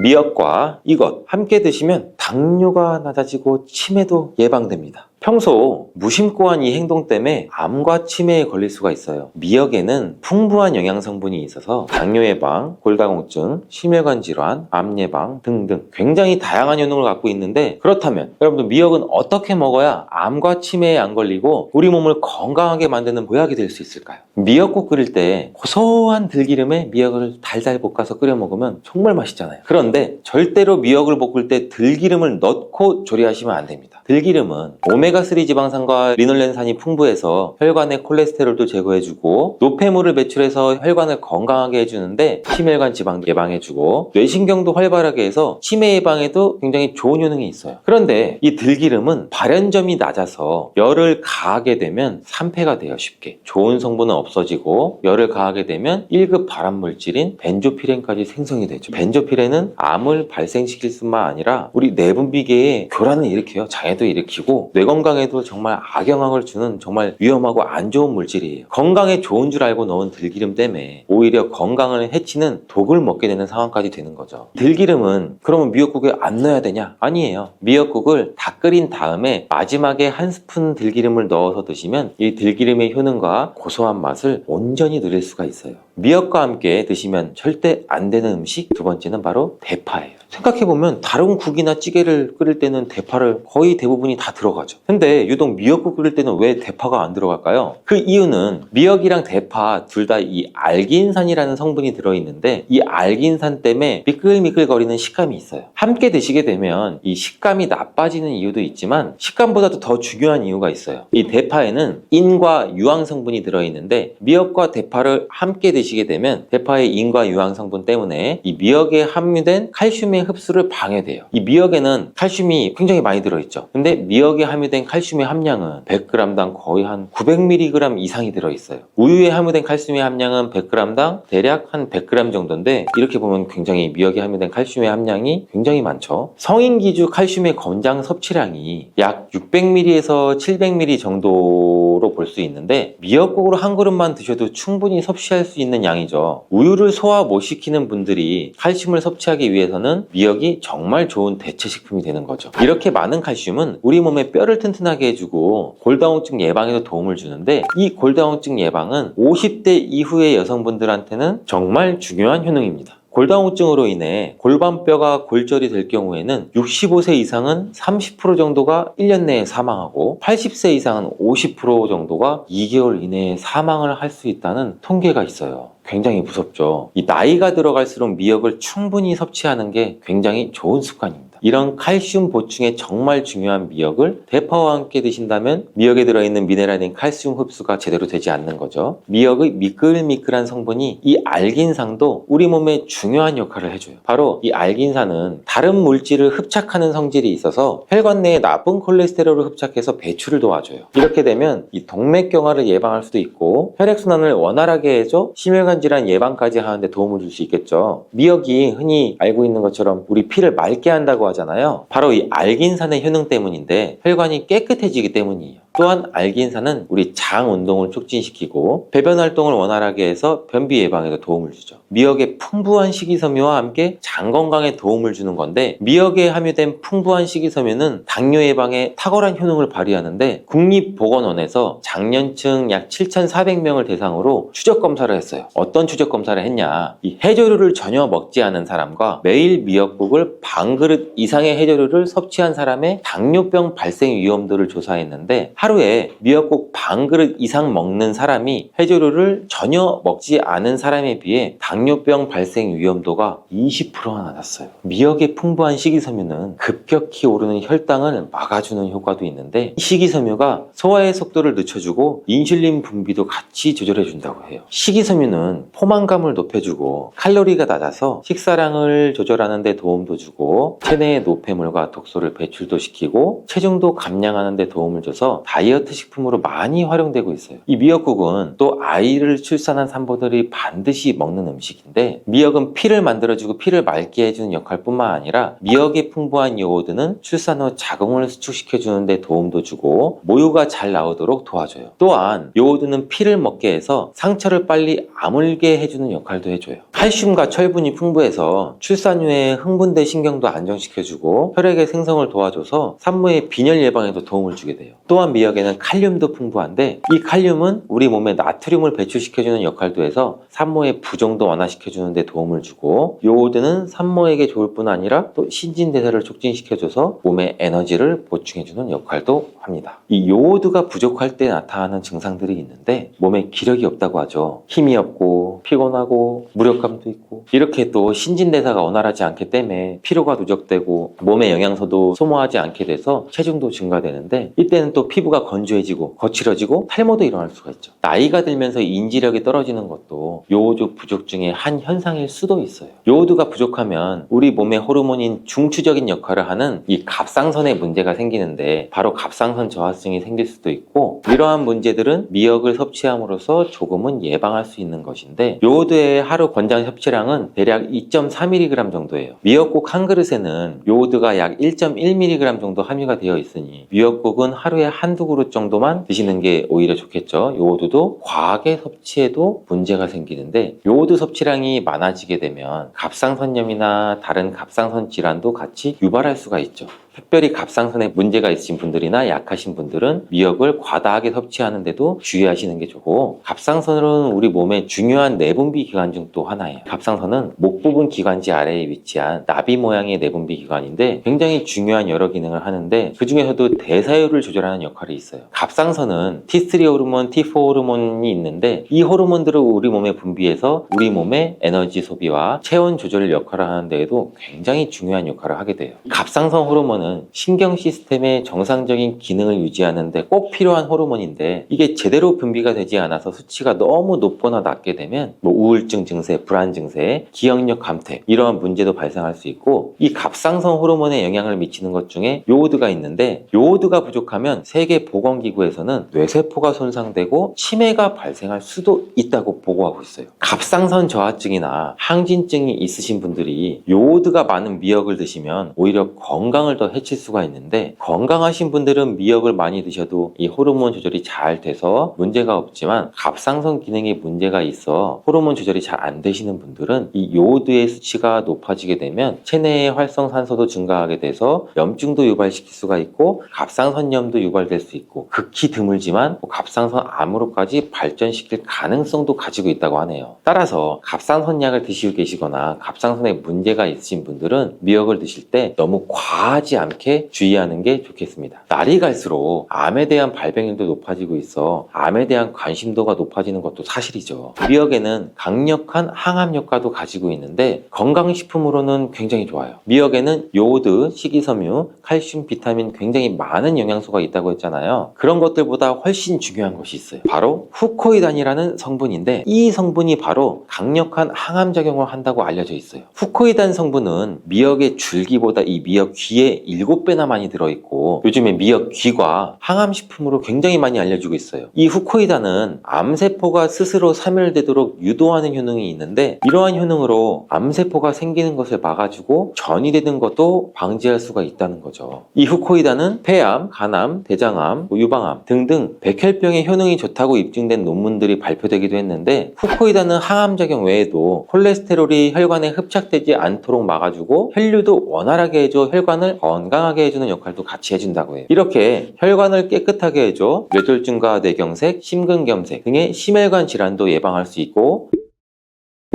미역과 이것 함께 드시면 당뇨가 낮아지고 치매도 예방됩니다. 평소 무심코한 이 행동 때문에 암과 치매에 걸릴 수가 있어요. 미역에는 풍부한 영양 성분이 있어서 당뇨 예방, 골다공증, 심혈관 질환, 암 예방 등등 굉장히 다양한 효능을 갖고 있는데, 그렇다면 여러분들 미역은 어떻게 먹어야 암과 치매에 안 걸리고 우리 몸을 건강하게 만드는 보약이 될 수 있을까요? 미역국 끓일 때 고소한 들기름에 미역을 달달 볶아서 끓여 먹으면 정말 맛있잖아요. 그런데 절대로 미역을 볶을 때 들기름을 넣고 조리하시면 안 됩니다. 들기름은 오메가3 지방산과 리놀렌산이 풍부해서 혈관의 콜레스테롤도 제거해주고 노폐물을 배출해서 혈관을 건강하게 해주는데 심혈관 지방도 예방해주고 뇌신경도 활발하게 해서 치매 예방에도 굉장히 좋은 효능이 있어요. 그런데 이 들기름은 발연점이 낮아서 열을 가하게 되면 산패가 돼요. 쉽게 좋은 성분은 없어지고 열을 가하게 되면 1급 발암물질인 벤조피렌까지 생성이 되죠. 벤조피렌은 암을 발생시킬 뿐만 아니라 우리 내분비계에 교란을 일으켜요. 장애도 일으키고 뇌 건강에도 정말 악영향을 주는 정말 위험하고 안 좋은 물질이에요. 건강에 좋은 줄 알고 넣은 들기름 때문에 오히려 건강을 해치는 독을 먹게 되는 상황까지 되는 거죠. 들기름은 그러면 미역국에 안 넣어야 되냐? 아니에요. 미역국을 다 끓인 다음에 마지막에 한 스푼 들기름을 넣어서 드시면 이 들기름의 효능과 고소한 맛을 온전히 누릴 수가 있어요. 미역과 함께 드시면 절대 안 되는 음식 두 번째는 바로 대파예요. 생각해보면 다른 국이나 찌개를 끓일 때는 대파를 거의 대부분이 다 들어가죠. 근데 유독 미역국 끓일 때는 왜 대파가 안 들어갈까요? 그 이유는 미역이랑 대파 둘 다 이 알긴산이라는 성분이 들어있는데 이 알긴산 때문에 미끌미끌거리는 식감이 있어요. 함께 드시게 되면 이 식감이 나빠지는 이유도 있지만 식감보다도 더 중요한 이유가 있어요. 이 대파에는 인과 유황 성분이 들어있는데 미역과 대파를 함께 드시게 되면 대파의 인과 유황 성분 때문에 이 미역에 함유된 칼슘의 흡수를 방해돼요. 이 미역에는 칼슘이 굉장히 많이 들어있죠. 근데 미역에 함유된 칼슘의 함량은 100g당 거의 한 900mg 이상이 들어있어요. 우유에 함유된 칼슘의 함량은 100g당 대략 한 100g 정도인데 이렇게 보면 굉장히 미역에 함유된 칼슘의 함량이 굉장히 많죠. 성인 기준 칼슘의 권장 섭취량이 약 600ml에서 700ml 정도로 볼 수 있는데 미역국으로 한 그릇만 드셔도 충분히 섭취할 수 있는 양이죠. 우유를 소화 못 시키는 분들이 칼슘을 섭취하기 위해서는 미역이 정말 좋은 대체 식품이 되는 거죠. 이렇게 많은 칼슘은 우리 몸의 뼈를 튼튼하게 해주고 골다공증 예방에도 도움을 주는데 이 골다공증 예방은 50대 이후의 여성분들한테는 정말 중요한 효능입니다. 골다공증으로 인해 골반뼈가 골절이 될 경우에는 65세 이상은 30% 정도가 1년 내에 사망하고 80세 이상은 50% 정도가 2개월 이내에 사망을 할 수 있다는 통계가 있어요. 굉장히 무섭죠. 이 나이가 들어갈수록 미역을 충분히 섭취하는 게 굉장히 좋은 습관입니다. 이런 칼슘 보충에 정말 중요한 미역을 대파와 함께 드신다면 미역에 들어있는 미네랄인 칼슘 흡수가 제대로 되지 않는 거죠. 미역의 미끌미끌한 성분이 이 알긴산도 우리 몸에 중요한 역할을 해줘요. 바로 이 알긴산은 다른 물질을 흡착하는 성질이 있어서 혈관 내에 나쁜 콜레스테롤을 흡착해서 배출을 도와줘요. 이렇게 되면 이 동맥경화를 예방할 수도 있고 혈액순환을 원활하게 해줘 심혈관 질환 예방까지 하는데 도움을 줄 수 있겠죠. 미역이 흔히 알고 있는 것처럼 우리 피를 맑게 한다고 하잖아요. 바로 이 알긴산의 효능 때문인데 혈관이 깨끗해지기 때문이에요. 또한 알긴산은 우리 장 운동을 촉진시키고 배변 활동을 원활하게 해서 변비 예방에도 도움을 주죠. 미역의 풍부한 식이섬유와 함께 장 건강에 도움을 주는 건데 미역에 함유된 풍부한 식이섬유는 당뇨 예방에 탁월한 효능을 발휘하는데 국립보건원에서 장년층 약 7,400명을 대상으로 추적 검사를 했어요. 어떤 추적 검사를 했냐? 이 해조류를 전혀 먹지 않은 사람과 매일 미역국을 반 그릇 이상의 해조류를 섭취한 사람의 당뇨병 발생 위험도를 조사했는데 하루에 미역국 반 그릇 이상 먹는 사람이 해조류를 전혀 먹지 않은 사람에 비해 당뇨병 발생 위험도가 20%나 낮았어요. 미역의 풍부한 식이섬유는 급격히 오르는 혈당을 막아주는 효과도 있는데 이 식이섬유가 소화의 속도를 늦춰주고 인슐린 분비도 같이 조절해준다고 해요. 식이섬유는 포만감을 높여주고 칼로리가 낮아서 식사량을 조절하는 데 도움도 주고 체내의 노폐물과 독소를 배출도 시키고 체중도 감량하는 데 도움을 줘서 다이어트 식품으로 많이 활용되고 있어요. 이 미역국은 또 아이를 출산한 산모들이 반드시 먹는 음식인데 미역은 피를 만들어주고 피를 맑게 해주는 역할뿐만 아니라 미역에 풍부한 요오드는 출산 후 자궁을 수축시켜주는 데 도움도 주고 모유가 잘 나오도록 도와줘요. 또한 요오드는 피를 먹게 해서 상처를 빨리 아물게 해주는 역할도 해줘요. 칼슘과 철분이 풍부해서 출산 후에 흥분된 신경도 안정시켜주고 혈액의 생성을 도와줘서 산모의 빈혈 예방에도 도움을 주게 돼요. 또한 미역에는 칼륨도 풍부한데 이 칼륨은 우리 몸에 나트륨을 배출시켜주는 역할도 해서 산모의 부종도 완화시켜주는 데 도움을 주고 요오드는 산모에게 좋을 뿐 아니라 또 신진대사를 촉진시켜줘서 몸에 에너지를 보충해주는 역할도 합니다. 이 요오드가 부족할 때 나타나는 증상들이 있는데 몸에 기력이 없다고 하죠. 힘이 없고 피곤하고 무력감도 있고 이렇게 또 신진대사가 원활하지 않기 때문에 피로가 누적되고 몸의 영양소도 소모하지 않게 돼서 체중도 증가되는데 이때는 또 피부가 건조해지고 거칠어지고 탈모도 일어날 수가 있죠. 나이가 들면서 인지력이 떨어지는 것도 요오드 부족 중에 한 현상일 수도 있어요. 요오드가 부족하면 우리 몸의 호르몬인 중추적인 역할을 하는 이 갑상선에 문제가 생기는데 바로 갑상선 저하증이 생길 수도 있고 이러한 문제들은 미역을 섭취함으로써 조금은 예방할 수 있는 것인데 요오드의 하루 권장 섭취량은 대략 2.4mg 정도예요. 미역국 한 그릇에는 요오드가 약 1.1mg 정도 함유가 되어 있으니 미역국은 하루에 한두 그릇 정도만 드시는 게 오히려 좋겠죠. 요오드도 과하게 섭취해도 문제가 생기는데 요오드 섭취량이 많아지게 되면 갑상선염이나 다른 갑상선 질환도 같이 유발할 수가 있죠. 특별히 갑상선에 문제가 있으신 분들이나 약하신 분들은 미역을 과다하게 섭취하는데도 주의하시는 게 좋고 갑상선은 우리 몸의 중요한 내분비 기관 중 또 하나예요. 갑상선은 목 부분 기관지 아래에 위치한 나비 모양의 내분비 기관인데 굉장히 중요한 여러 기능을 하는데 그 중에서도 대사율을 조절하는 역할이 있어요. 갑상선은 T3 호르몬, T4 호르몬이 있는데 이 호르몬들을 우리 몸에 분비해서 우리 몸의 에너지 소비와 체온 조절 역할을 하는 데에도 굉장히 중요한 역할을 하게 돼요. 갑상선 호르몬은 신경 시스템의 정상적인 기능을 유지하는 데 꼭 필요한 호르몬인데 이게 제대로 분비가 되지 않아서 수치가 너무 높거나 낮게 되면 우울증 증세, 불안 증세, 기억력 감퇴 이러한 문제도 발생할 수 있고 이 갑상선 호르몬에 영향을 미치는 것 중에 요오드가 있는데 요오드가 부족하면 세계보건기구에서는 뇌세포가 손상되고 치매가 발생할 수도 있다고 보고하고 있어요. 갑상선 저하증이나 항진증이 있으신 분들이 요오드가 많은 미역을 드시면 오히려 건강을 더 해칠 수가 있는데 건강하신 분들은 미역을 많이 드셔도 이 호르몬 조절이 잘 돼서 문제가 없지만 갑상선 기능에 문제가 있어 호르몬 조절이 잘 안 되시는 분들은 이 요오드의 수치가 높아지게 되면 체내의 활성산소도 증가하게 돼서 염증도 유발시킬 수가 있고 갑상선염도 유발될 수 있고 극히 드물지만 갑상선 암으로까지 발전시킬 가능성도 가지고 있다고 하네요. 따라서 갑상선약을 드시고 계시거나 갑상선에 문제가 있으신 분들은 미역을 드실 때 너무 과하지 않게 주의하는 게 좋겠습니다. 날이 갈수록 암에 대한 발병률도 높아지고 있어 암에 대한 관심도가 높아지는 것도 사실이죠. 미역에는 강력한 항암 효과도 가지고 있는데 건강식품으로는 굉장히 좋아요. 미역에는 요오드, 식이섬유, 칼슘, 비타민 굉장히 많은 영양소가 있다고 했잖아요. 그런 것들보다 훨씬 중요한 것이 있어요. 바로 후코이단이라는 성분인데 이 성분이 바로 강력한 항암 작용을 한다고 알려져 있어요. 후코이단 성분은 미역의 줄기보다 이 미역 귀에 7배나 많이 들어있고 요즘에 미역 귀가 항암식품으로 굉장히 많이 알려지고 있어요. 이 후코이단은 암세포가 스스로 사멸되도록 유도하는 효능이 있는데 이러한 효능으로 암세포가 생기는 것을 막아주고 전이 되는 것도 방지할 수가 있다는 거죠. 이 후코이단은 폐암, 간암, 대장암, 유방암 등등 백혈병에 효능이 좋다고 입증된 논문들이 발표되기도 했는데 후코이단은 항암작용 외에도 콜레스테롤이 혈관에 흡착되지 않도록 막아주고 혈류도 원활하게 해줘 혈관을 건강하게 해주는 역할도 같이 해준다고 해요. 이렇게 혈관을 깨끗하게 해줘 뇌졸중과 뇌경색, 심근경색 등의 심혈관 질환도 예방할 수 있고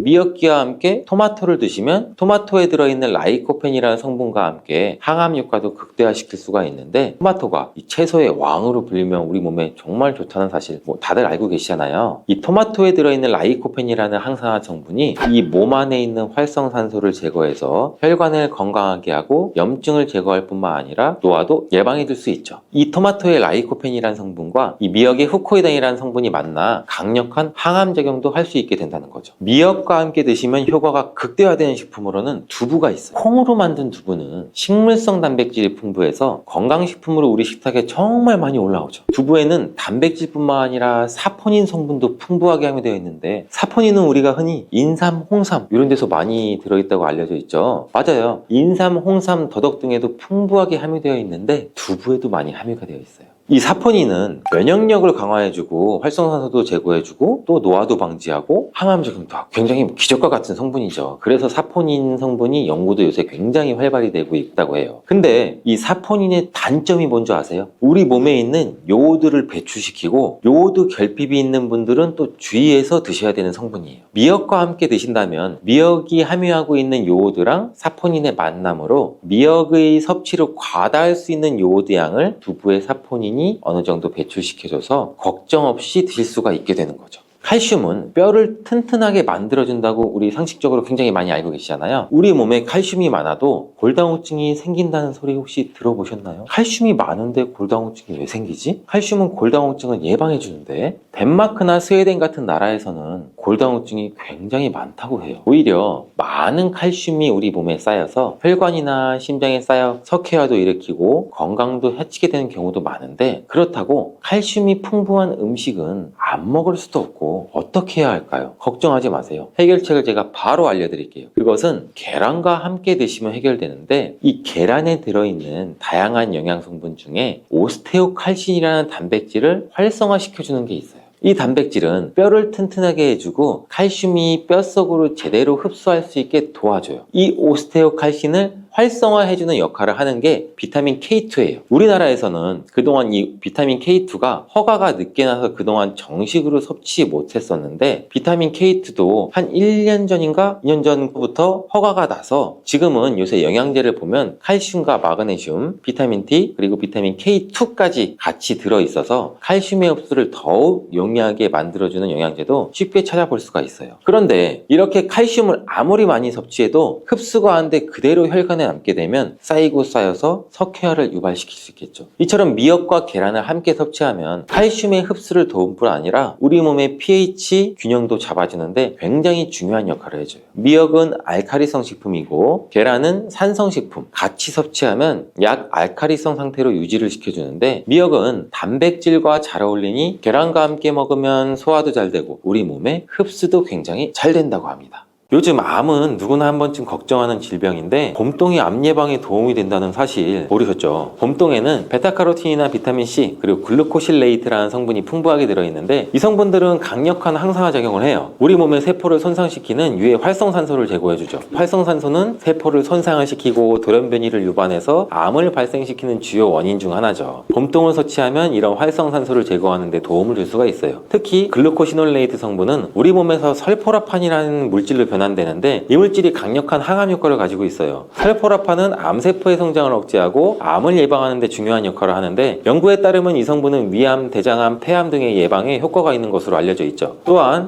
미역기와 함께 토마토를 드시면 토마토에 들어있는 라이코펜이라는 성분과 함께 항암 효과도 극대화시킬 수가 있는데 토마토가 이 채소의 왕으로 불리면 우리 몸에 정말 좋다는 사실 다들 알고 계시잖아요. 이 토마토에 들어있는 라이코펜이라는 항산화 성분이 이 몸 안에 있는 활성산소를 제거해서 혈관을 건강하게 하고 염증을 제거할 뿐만 아니라 노화도 예방해 줄 수 있죠. 이 토마토의 라이코펜이라는 성분과 이 미역의 후코이단이라는 성분이 만나 강력한 항암 작용도 할 수 있게 된다는 거죠. 미역 과 함께 드시면 효과가 극대화되는 식품으로는 두부가 있어요. 콩으로 만든 두부는 식물성 단백질이 풍부해서 건강식품으로 우리 식탁에 정말 많이 올라오죠. 두부에는 단백질뿐만 아니라 사포닌 성분도 풍부하게 함유되어 있는데 사포닌은 우리가 흔히 인삼, 홍삼 이런 데서 많이 들어있다고 알려져 있죠. 맞아요. 인삼, 홍삼, 더덕 등에도 풍부하게 함유되어 있는데 두부에도 많이 함유가 되어 있어요. 이 사포닌은 면역력을 강화해주고 활성산소도 제거해주고 또 노화도 방지하고 항암 작용도 하고 굉장히 기적과 같은 성분이죠. 그래서 사포닌 성분이 연구도 요새 굉장히 활발히 되고 있다고 해요. 근데 이 사포닌의 단점이 뭔지 아세요? 우리 몸에 있는 요오드를 배출시키고 요오드 결핍이 있는 분들은 또 주의해서 드셔야 되는 성분이에요. 미역과 함께 드신다면 미역이 함유하고 있는 요오드랑 사포닌의 만남으로 미역의 섭취를 과다할 수 있는 요오드 양을 두부의 사포닌이 어느 정도 배출시켜줘서 걱정 없이 드실 수가 있게 되는 거죠. 칼슘은 뼈를 튼튼하게 만들어준다고 우리 상식적으로 굉장히 많이 알고 계시잖아요. 우리 몸에 칼슘이 많아도 골다공증이 생긴다는 소리 혹시 들어보셨나요? 칼슘이 많은데 골다공증이 왜 생기지? 칼슘은 골다공증을 예방해주는데 덴마크나 스웨덴 같은 나라에서는 골다공증이 굉장히 많다고 해요. 오히려 많은 칼슘이 우리 몸에 쌓여서 혈관이나 심장에 쌓여 석회화도 일으키고 건강도 해치게 되는 경우도 많은데 그렇다고 칼슘이 풍부한 음식은 안 먹을 수도 없고 어떻게 해야 할까요? 걱정하지 마세요. 해결책을 제가 바로 알려드릴게요. 그것은 계란과 함께 드시면 해결되는데 이 계란에 들어있는 다양한 영양성분 중에 오스테오칼신이라는 단백질을 활성화시켜주는 게 있어요. 이 단백질은 뼈를 튼튼하게 해주고 칼슘이 뼛속으로 제대로 흡수할 수 있게 도와줘요. 이 오스테오칼신을 활성화해주는 역할을 하는 게 비타민 K2예요. 우리나라에서는 그동안 이 비타민 K2가 허가가 늦게 나서 그동안 정식으로 섭취 못했었는데 비타민 K2도 한 1년 전인가 2년 전부터 허가가 나서 지금은 요새 영양제를 보면 칼슘과 마그네슘, 비타민 D 그리고 비타민 K2까지 같이 들어있어서 칼슘의 흡수를 더욱 용이하게 만들어주는 영양제도 쉽게 찾아볼 수가 있어요. 그런데 이렇게 칼슘을 아무리 많이 섭취해도 흡수가 안 돼 그대로 혈관에 남게 되면 쌓이고 쌓여서 석회화를 유발시킬 수 있겠죠. 이처럼 미역과 계란을 함께 섭취하면 칼슘의 흡수를 도울 뿐 아니라 우리 몸의 pH 균형도 잡아주는데 굉장히 중요한 역할을 해줘요. 미역은 알카리성 식품이고 계란은 산성 식품. 같이 섭취하면 약 알카리성 상태로 유지를 시켜주는데 미역은 단백질과 잘 어울리니 계란과 함께 먹으면 소화도 잘 되고 우리 몸의 흡수도 굉장히 잘 된다고 합니다. 요즘 암은 누구나 한 번쯤 걱정하는 질병인데 봄동이 암 예방에 도움이 된다는 사실 모르셨죠? 봄동에는 베타카로틴이나 비타민C 그리고 글루코실레이트라는 성분이 풍부하게 들어있는데 이 성분들은 강력한 항산화 작용을 해요. 우리 몸의 세포를 손상시키는 유해 활성산소를 제거해주죠. 활성산소는 세포를 손상을 시키고 돌연변이를 유발해서 암을 발생시키는 주요 원인 중 하나죠. 봄동을 섭취하면 이런 활성산소를 제거하는 데 도움을 줄 수가 있어요. 특히 글루코시놀레이트 성분은 우리 몸에서 설포라판이라는 물질을 변환되는데 이 물질이 강력한 항암 효과를 가지고 있어요. 설포라판은 암세포의 성장을 억제하고 암을 예방하는 데 중요한 역할을 하는데 연구에 따르면 이 성분은 위암, 대장암, 폐암 등의 예방에 효과가 있는 것으로 알려져 있죠. 또한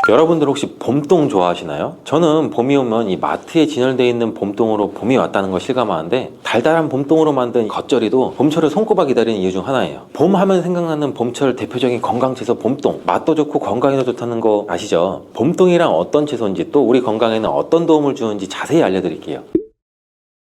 여러분들 혹시 봄동 좋아하시나요? 저는 봄이 오면 이 마트에 진열되어 있는 봄동으로 봄이 왔다는 걸 실감하는데 달달한 봄동으로 만든 겉절이도 봄철을 손꼽아 기다리는 이유 중 하나예요. 봄 하면 생각나는 봄철 대표적인 건강채소 봄동. 맛도 좋고 건강에도 좋다는 거 아시죠? 봄동이랑 어떤 채소인지 또 우리 건강에는 어떤 도움을 주는지 자세히 알려드릴게요.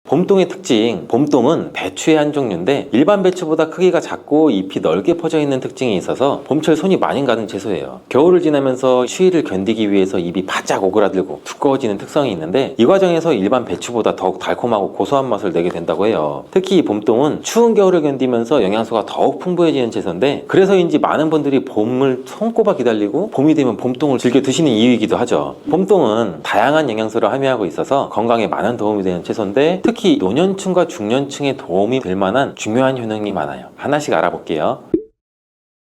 봄동의 특징, 봄동은 배추의 한 종류인데 일반 배추보다 크기가 작고 잎이 넓게 퍼져 있는 특징이 있어서 봄철 손이 많이 가는 채소예요. 겨울을 지나면서 추위를 견디기 위해서 잎이 바짝 오그라들고 두꺼워지는 특성이 있는데 이 과정에서 일반 배추보다 더욱 달콤하고 고소한 맛을 내게 된다고 해요. 특히 이 봄동은 추운 겨울을 견디면서 영양소가 더욱 풍부해지는 채소인데 그래서인지 많은 분들이 봄을 손꼽아 기다리고 봄이 되면 봄동을 즐겨 드시는 이유이기도 하죠. 봄동은 다양한 영양소를 함유하고 있어서 건강에 많은 도움이 되는 채소인데 특히 노년층과 중년층에 도움이 될 만한 중요한 효능이 많아요. 하나씩 알아볼게요.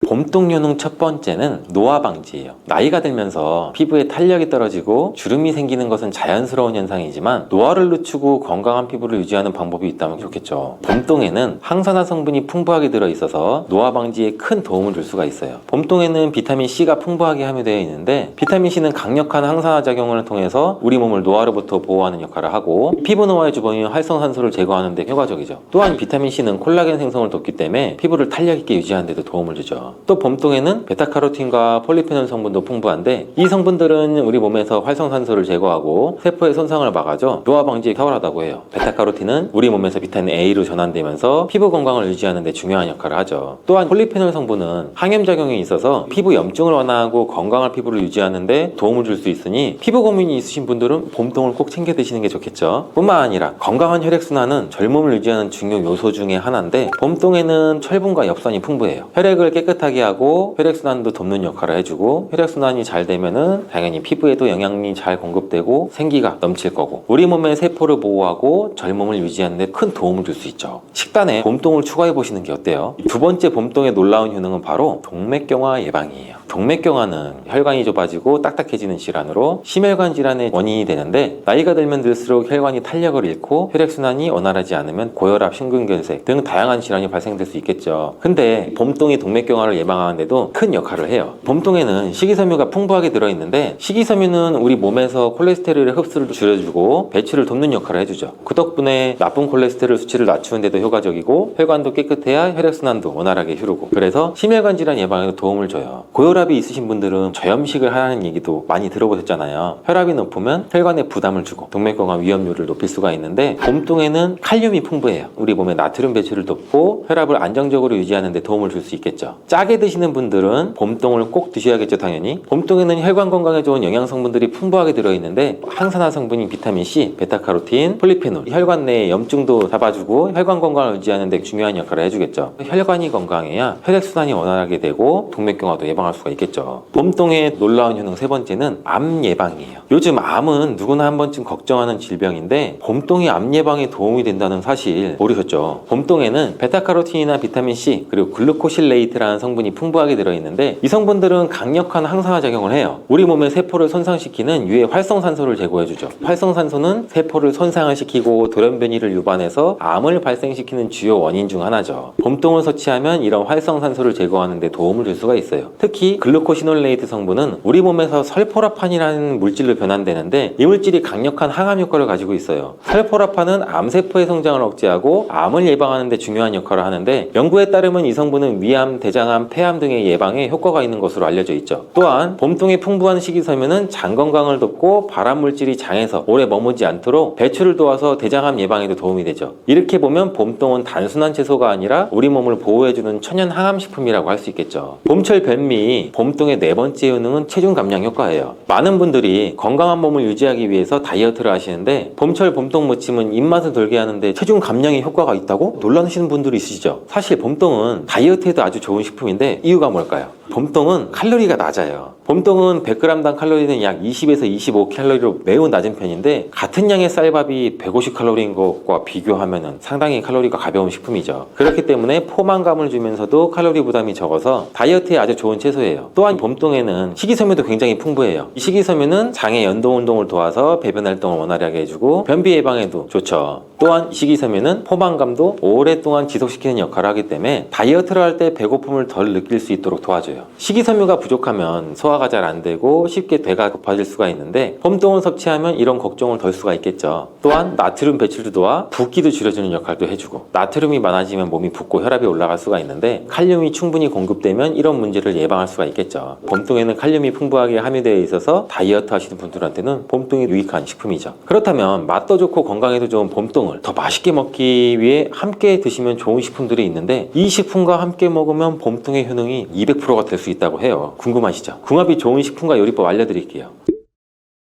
봄동 효능 첫 번째는 노화 방지예요. 나이가 들면서 피부에 탄력이 떨어지고 주름이 생기는 것은 자연스러운 현상이지만 노화를 늦추고 건강한 피부를 유지하는 방법이 있다면 좋겠죠. 봄동에는 항산화 성분이 풍부하게 들어있어서 노화 방지에 큰 도움을 줄 수가 있어요. 봄동에는 비타민 C가 풍부하게 함유되어 있는데 비타민 C는 강력한 항산화 작용을 통해서 우리 몸을 노화로부터 보호하는 역할을 하고 피부 노화의 주범인 활성산소를 제거하는 데 효과적이죠. 또한 비타민 C는 콜라겐 생성을 돕기 때문에 피부를 탄력 있게 유지하는 데도 도움을 주죠. 또 봄동에는 베타카로틴과 폴리페놀 성분도 풍부한데 이 성분들은 우리 몸에서 활성산소를 제거하고 세포의 손상을 막아줘 노화 방지에 탁월하다고 해요. 베타카로틴은 우리 몸에서 비타민 A로 전환되면서 피부 건강을 유지하는 데 중요한 역할을 하죠. 또한 폴리페놀 성분은 항염작용이 있어서 피부 염증을 완화하고 건강한 피부를 유지하는 데 도움을 줄 수 있으니 피부 고민이 있으신 분들은 봄동을 꼭 챙겨 드시는 게 좋겠죠. 뿐만 아니라 건강한 혈액순환은 젊음을 유지하는 중요 요소 중에 하나인데 봄동에는 철분과 엽산이 풍부해요. 혈액을 깨끗하게 하고 혈액순환도 돕는 역할을 해주고 혈액순환이 잘 되면은 당연히 피부에도 영양이 잘 공급되고 생기가 넘칠 거고 우리 몸의 세포를 보호하고 젊음을 유지하는 데 큰 도움을 줄 수 있죠. 식단에 봄동을 추가해 보시는 게 어때요? 두 번째 봄동의 놀라운 효능은 바로 동맥경화 예방이에요. 동맥경화는 혈관이 좁아지고 딱딱해지는 질환으로 심혈관 질환의 원인이 되는데 나이가 들면 들수록 혈관이 탄력을 잃고 혈액순환이 원활하지 않으면 고혈압, 심근경색 등 다양한 질환이 발생될 수 있겠죠. 근데 봄동이 동맥경화를 예방하는데도 큰 역할을 해요. 봄동에는 식이섬유가 풍부하게 들어있는데 식이섬유는 우리 몸에서 콜레스테롤의 흡수를 줄여주고 배출을 돕는 역할을 해주죠. 그 덕분에 나쁜 콜레스테롤 수치를 낮추는 데도 효과적이고 혈관도 깨끗해야 혈액순환도 원활하게 흐르고 그래서 심혈관 질환 예방에도 도움을 줘요. 고혈압이 있으신 분들은 저염식을 하라는 얘기도 많이 들어보셨잖아요. 혈압이 높으면 혈관에 부담을 주고 동맥경화 위험률을 높일 수가 있는데 봄동에는 칼륨이 풍부해요. 우리 몸의 나트륨 배출을 돕고 혈압을 안정적으로 유지하는 데 도움을 줄 수 있겠죠. 짜게 드시는 분들은 봄동을 꼭 드셔야겠죠. 당연히 봄동에는 혈관 건강에 좋은 영양 성분들이 풍부하게 들어있는데 항산화 성분인 비타민 C, 베타카로틴, 폴리페놀 혈관 내의 염증도 잡아주고 혈관 건강을 유지하는 데 중요한 역할을 해주겠죠. 혈관이 건강해야 혈액순환이 원활하게 되고 동맥경화도 예방할 수가 있겠죠. 봄동의 놀라운 효능 세 번째는 암 예방이에요. 요즘 암은 누구나 한 번쯤 걱정하는 질병인데 봄동이 암 예방에 도움이 된다는 사실 모르셨죠? 봄동에는 베타카로틴이나 비타민 C 그리고 글루코실레이트라는 성분이 풍부하게 들어있는데 이 성분들은 강력한 항산화 작용을 해요. 우리 몸의 세포를 손상시키는 유해 활성산소를 제거해주죠. 활성산소는 세포를 손상을 시키고 돌연변이를 유발해서 암을 발생시키는 주요 원인 중 하나죠. 봄동을 섭취하면 이런 활성산소를 제거하는 데 도움을 줄 수가 있어요. 특히 글루코시놀레이트 성분은 우리 몸에서 설포라판이라는 물질로 변환되는데 이 물질이 강력한 항암 효과를 가지고 있어요. 설포라판은 암세포의 성장을 억제하고 암을 예방하는 데 중요한 역할을 하는데 연구에 따르면 이 성분은 위암, 대장암, 폐암 등의 예방에 효과가 있는 것으로 알려져 있죠. 또한 봄동에 풍부한 식이섬유는 장 건강을 돕고 발암물질이 장에서 오래 머무지 않도록 배출을 도와서 대장암 예방에도 도움이 되죠. 이렇게 보면 봄동은 단순한 채소가 아니라 우리 몸을 보호해주는 천연 항암식품이라고 할 수 있겠죠. 봄철 별미 봄동의 네 번째 효능은 체중 감량 효과예요. 많은 분들이 건강한 몸을 유지하기 위해서 다이어트를 하시는데 봄철 봄동 무침은 입맛을 돌게 하는데 체중 감량에 효과가 있다고 놀라시는 분들이 있으시죠. 사실 봄동은 다이어트에도 아주 좋은 식품인데 이유가 뭘까요? 봄동은 칼로리가 낮아요. 봄동은 100g당 칼로리는 약 20에서 25칼로리로 매우 낮은 편인데 같은 양의 쌀밥이 150칼로리인 것과 비교하면 상당히 칼로리가 가벼운 식품이죠. 그렇기 때문에 포만감을 주면서도 칼로리 부담이 적어서 다이어트에 아주 좋은 채소예요. 또한 봄동에는 식이섬유도 굉장히 풍부해요. 이 식이섬유는 장의 연동 운동을 도와서 배변 활동을 원활하게 해주고 변비 예방에도 좋죠. 또한 식이섬유는 포만감도 오랫동안 지속시키는 역할을 하기 때문에 다이어트를 할 때 배고픔을 덜 느낄 수 있도록 도와줘요. 식이섬유가 부족하면 소화가 잘 안 되고 쉽게 배가 고파질 수가 있는데 봄동을 섭취하면 이런 걱정을 덜 수가 있겠죠. 또한 나트륨 배출도 도와 붓기도 줄여주는 역할도 해주고 나트륨이 많아지면 몸이 붓고 혈압이 올라갈 수가 있는데 칼륨이 충분히 공급되면 이런 문제를 예방할 수가 있겠죠. 봄동에는 칼륨이 풍부하게 함유되어 있어서 다이어트 하시는 분들한테는 봄동이 유익한 식품이죠. 그렇다면 맛도 좋고 건강에도 좋은 봄동을 더 맛있게 먹기 위해 함께 드시면 좋은 식품들이 있는데 이 식품과 함께 먹으면 봄동의 효능이 200%가 될 수 있다고 해요. 궁금하시죠? 궁합이 좋은 식품과 요리법 알려드릴게요.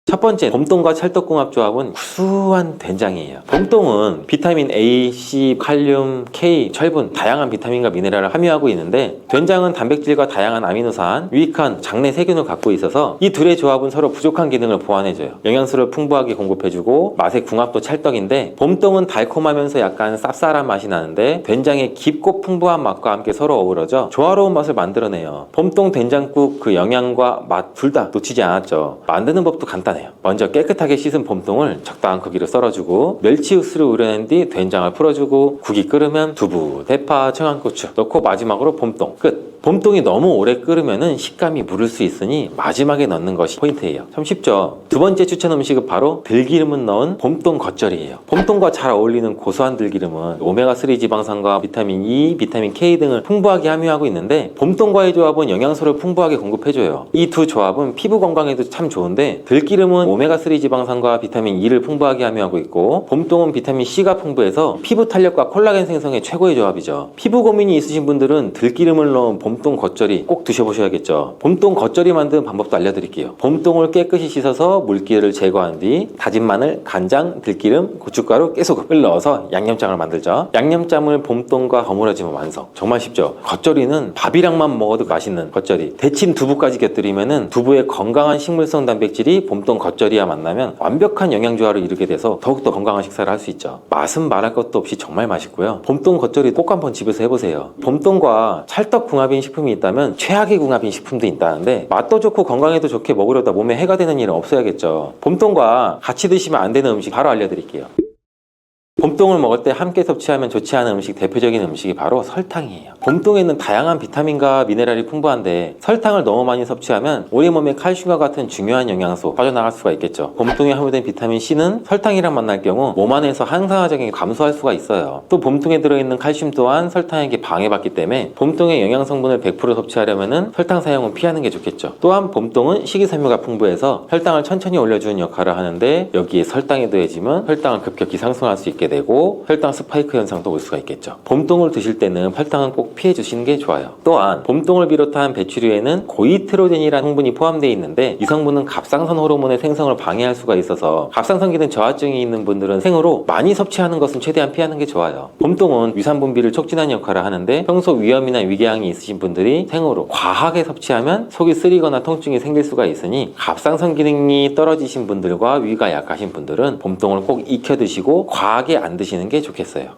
첫 번째, 봄동과 찰떡궁합 조합은 구수한 된장이에요. 봄동은 비타민 A, C, 칼륨, K, 철분, 다양한 비타민과 미네랄을 함유하고 있는데 된장은 단백질과 다양한 아미노산, 유익한 장내 세균을 갖고 있어서 이 둘의 조합은 서로 부족한 기능을 보완해줘요. 영양소를 풍부하게 공급해주고 맛의 궁합도 찰떡인데 봄동은 달콤하면서 약간 쌉쌀한 맛이 나는데 된장의 깊고 풍부한 맛과 함께 서로 어우러져 조화로운 맛을 만들어내요. 봄동 된장국 그 영양과 맛 둘 다 놓치지 않았죠. 만드는 법도 간단해요. 먼저 깨끗하게 씻은 봄동을 적당한 크기로 썰어주고 멸치 육수를 우려낸 뒤 된장을 풀어주고 국이 끓으면 두부, 대파, 청양고추 넣고 마지막으로 봄동 끝. 봄동이 너무 오래 끓으면 식감이 무를 수 있으니 마지막에 넣는 것이 포인트예요. 참 쉽죠? 두 번째 추천 음식은 바로 들기름을 넣은 봄동 겉절이에요. 봄동과 잘 어울리는 고소한 들기름은 오메가3 지방산과 비타민 E, 비타민 K 등을 풍부하게 함유하고 있는데 봄동과의 조합은 영양소를 풍부하게 공급해줘요. 이 두 조합은 피부 건강에도 참 좋은데 들기름은 오메가3 지방산과 비타민 E를 풍부하게 함유하고 있고 봄동은 비타민 C가 풍부해서 피부 탄력과 콜라겐 생성에 최고의 조합이죠. 피부 고민이 있으신 분들은 들기름을 넣은 봄동 겉절이 꼭 드셔보셔야겠죠. 봄동 겉절이 만드는 방법도 알려드릴게요. 봄동을 깨끗이 씻어서 물기를 제거한 뒤 다진 마늘, 간장, 들기름, 고춧가루, 깨소금을 넣어서 양념장을 만들죠. 양념장을 봄동과 버무려지면 완성. 정말 쉽죠. 겉절이는 밥이랑만 먹어도 맛있는 겉절이. 데친 두부까지 곁들이면 두부의 건강한 식물성 단백질이 봄동 겉절이와 만나면 완벽한 영양 조화를 이루게 돼서 더욱더 건강한 식사를 할 수 있죠. 맛은 말할 것도 없이 정말 맛있고요. 봄동 겉절이 꼭 한번 집에서 해보세요. 봄동과 찰떡궁합인 식품이 있다면 최악의 궁합인 식품도 있다는데 맛도 좋고 건강에도 좋게 먹으려다 몸에 해가 되는 일은 없어야겠죠. 봄동과 같이 드시면 안 되는 음식 바로 알려드릴게요. 봄동을 먹을 때 함께 섭취하면 좋지 않은 음식 대표적인 음식이 바로 설탕이에요. 봄동에는 다양한 비타민과 미네랄이 풍부한데 설탕을 너무 많이 섭취하면 우리 몸에 칼슘과 같은 중요한 영양소 빠져나갈 수가 있겠죠. 봄동에 함유된 비타민 C는 설탕이랑 만날 경우 몸 안에서 항산화작용이 감소할 수가 있어요. 또 봄동에 들어있는 칼슘 또한 설탕에게 방해받기 때문에 봄동의 영양 성분을 100% 섭취하려면 설탕 사용은 피하는 게 좋겠죠. 또한 봄동은 식이섬유가 풍부해서 혈당을 천천히 올려주는 역할을 하는데 여기에 설탕이 더해지면 혈당을 급격히 상승할 수 있게 되고 혈당 스파이크 현상도 올 수가 있겠죠. 봄동을 드실 때는 설탕은 꼭 피해 주시는 게 좋아요. 또한 봄동을 비롯한 배추류에는 고이트로젠이라는 성분이 포함되어 있는데 이 성분은 갑상선 호르몬의 생성을 방해할 수가 있어서 갑상선 기능 저하증이 있는 분들은 생으로 많이 섭취하는 것은 최대한 피하는 게 좋아요. 봄동은 위산 분비를 촉진하는 역할을 하는데 평소 위염이나 위궤양이 있으신 분들이 생으로 과하게 섭취하면 속이 쓰리거나 통증이 생길 수가 있으니 갑상선 기능이 떨어지신 분들과 위가 약하신 분들은 봄동을 꼭 익혀 드시고 과하게 안 드시는 게 좋겠어요.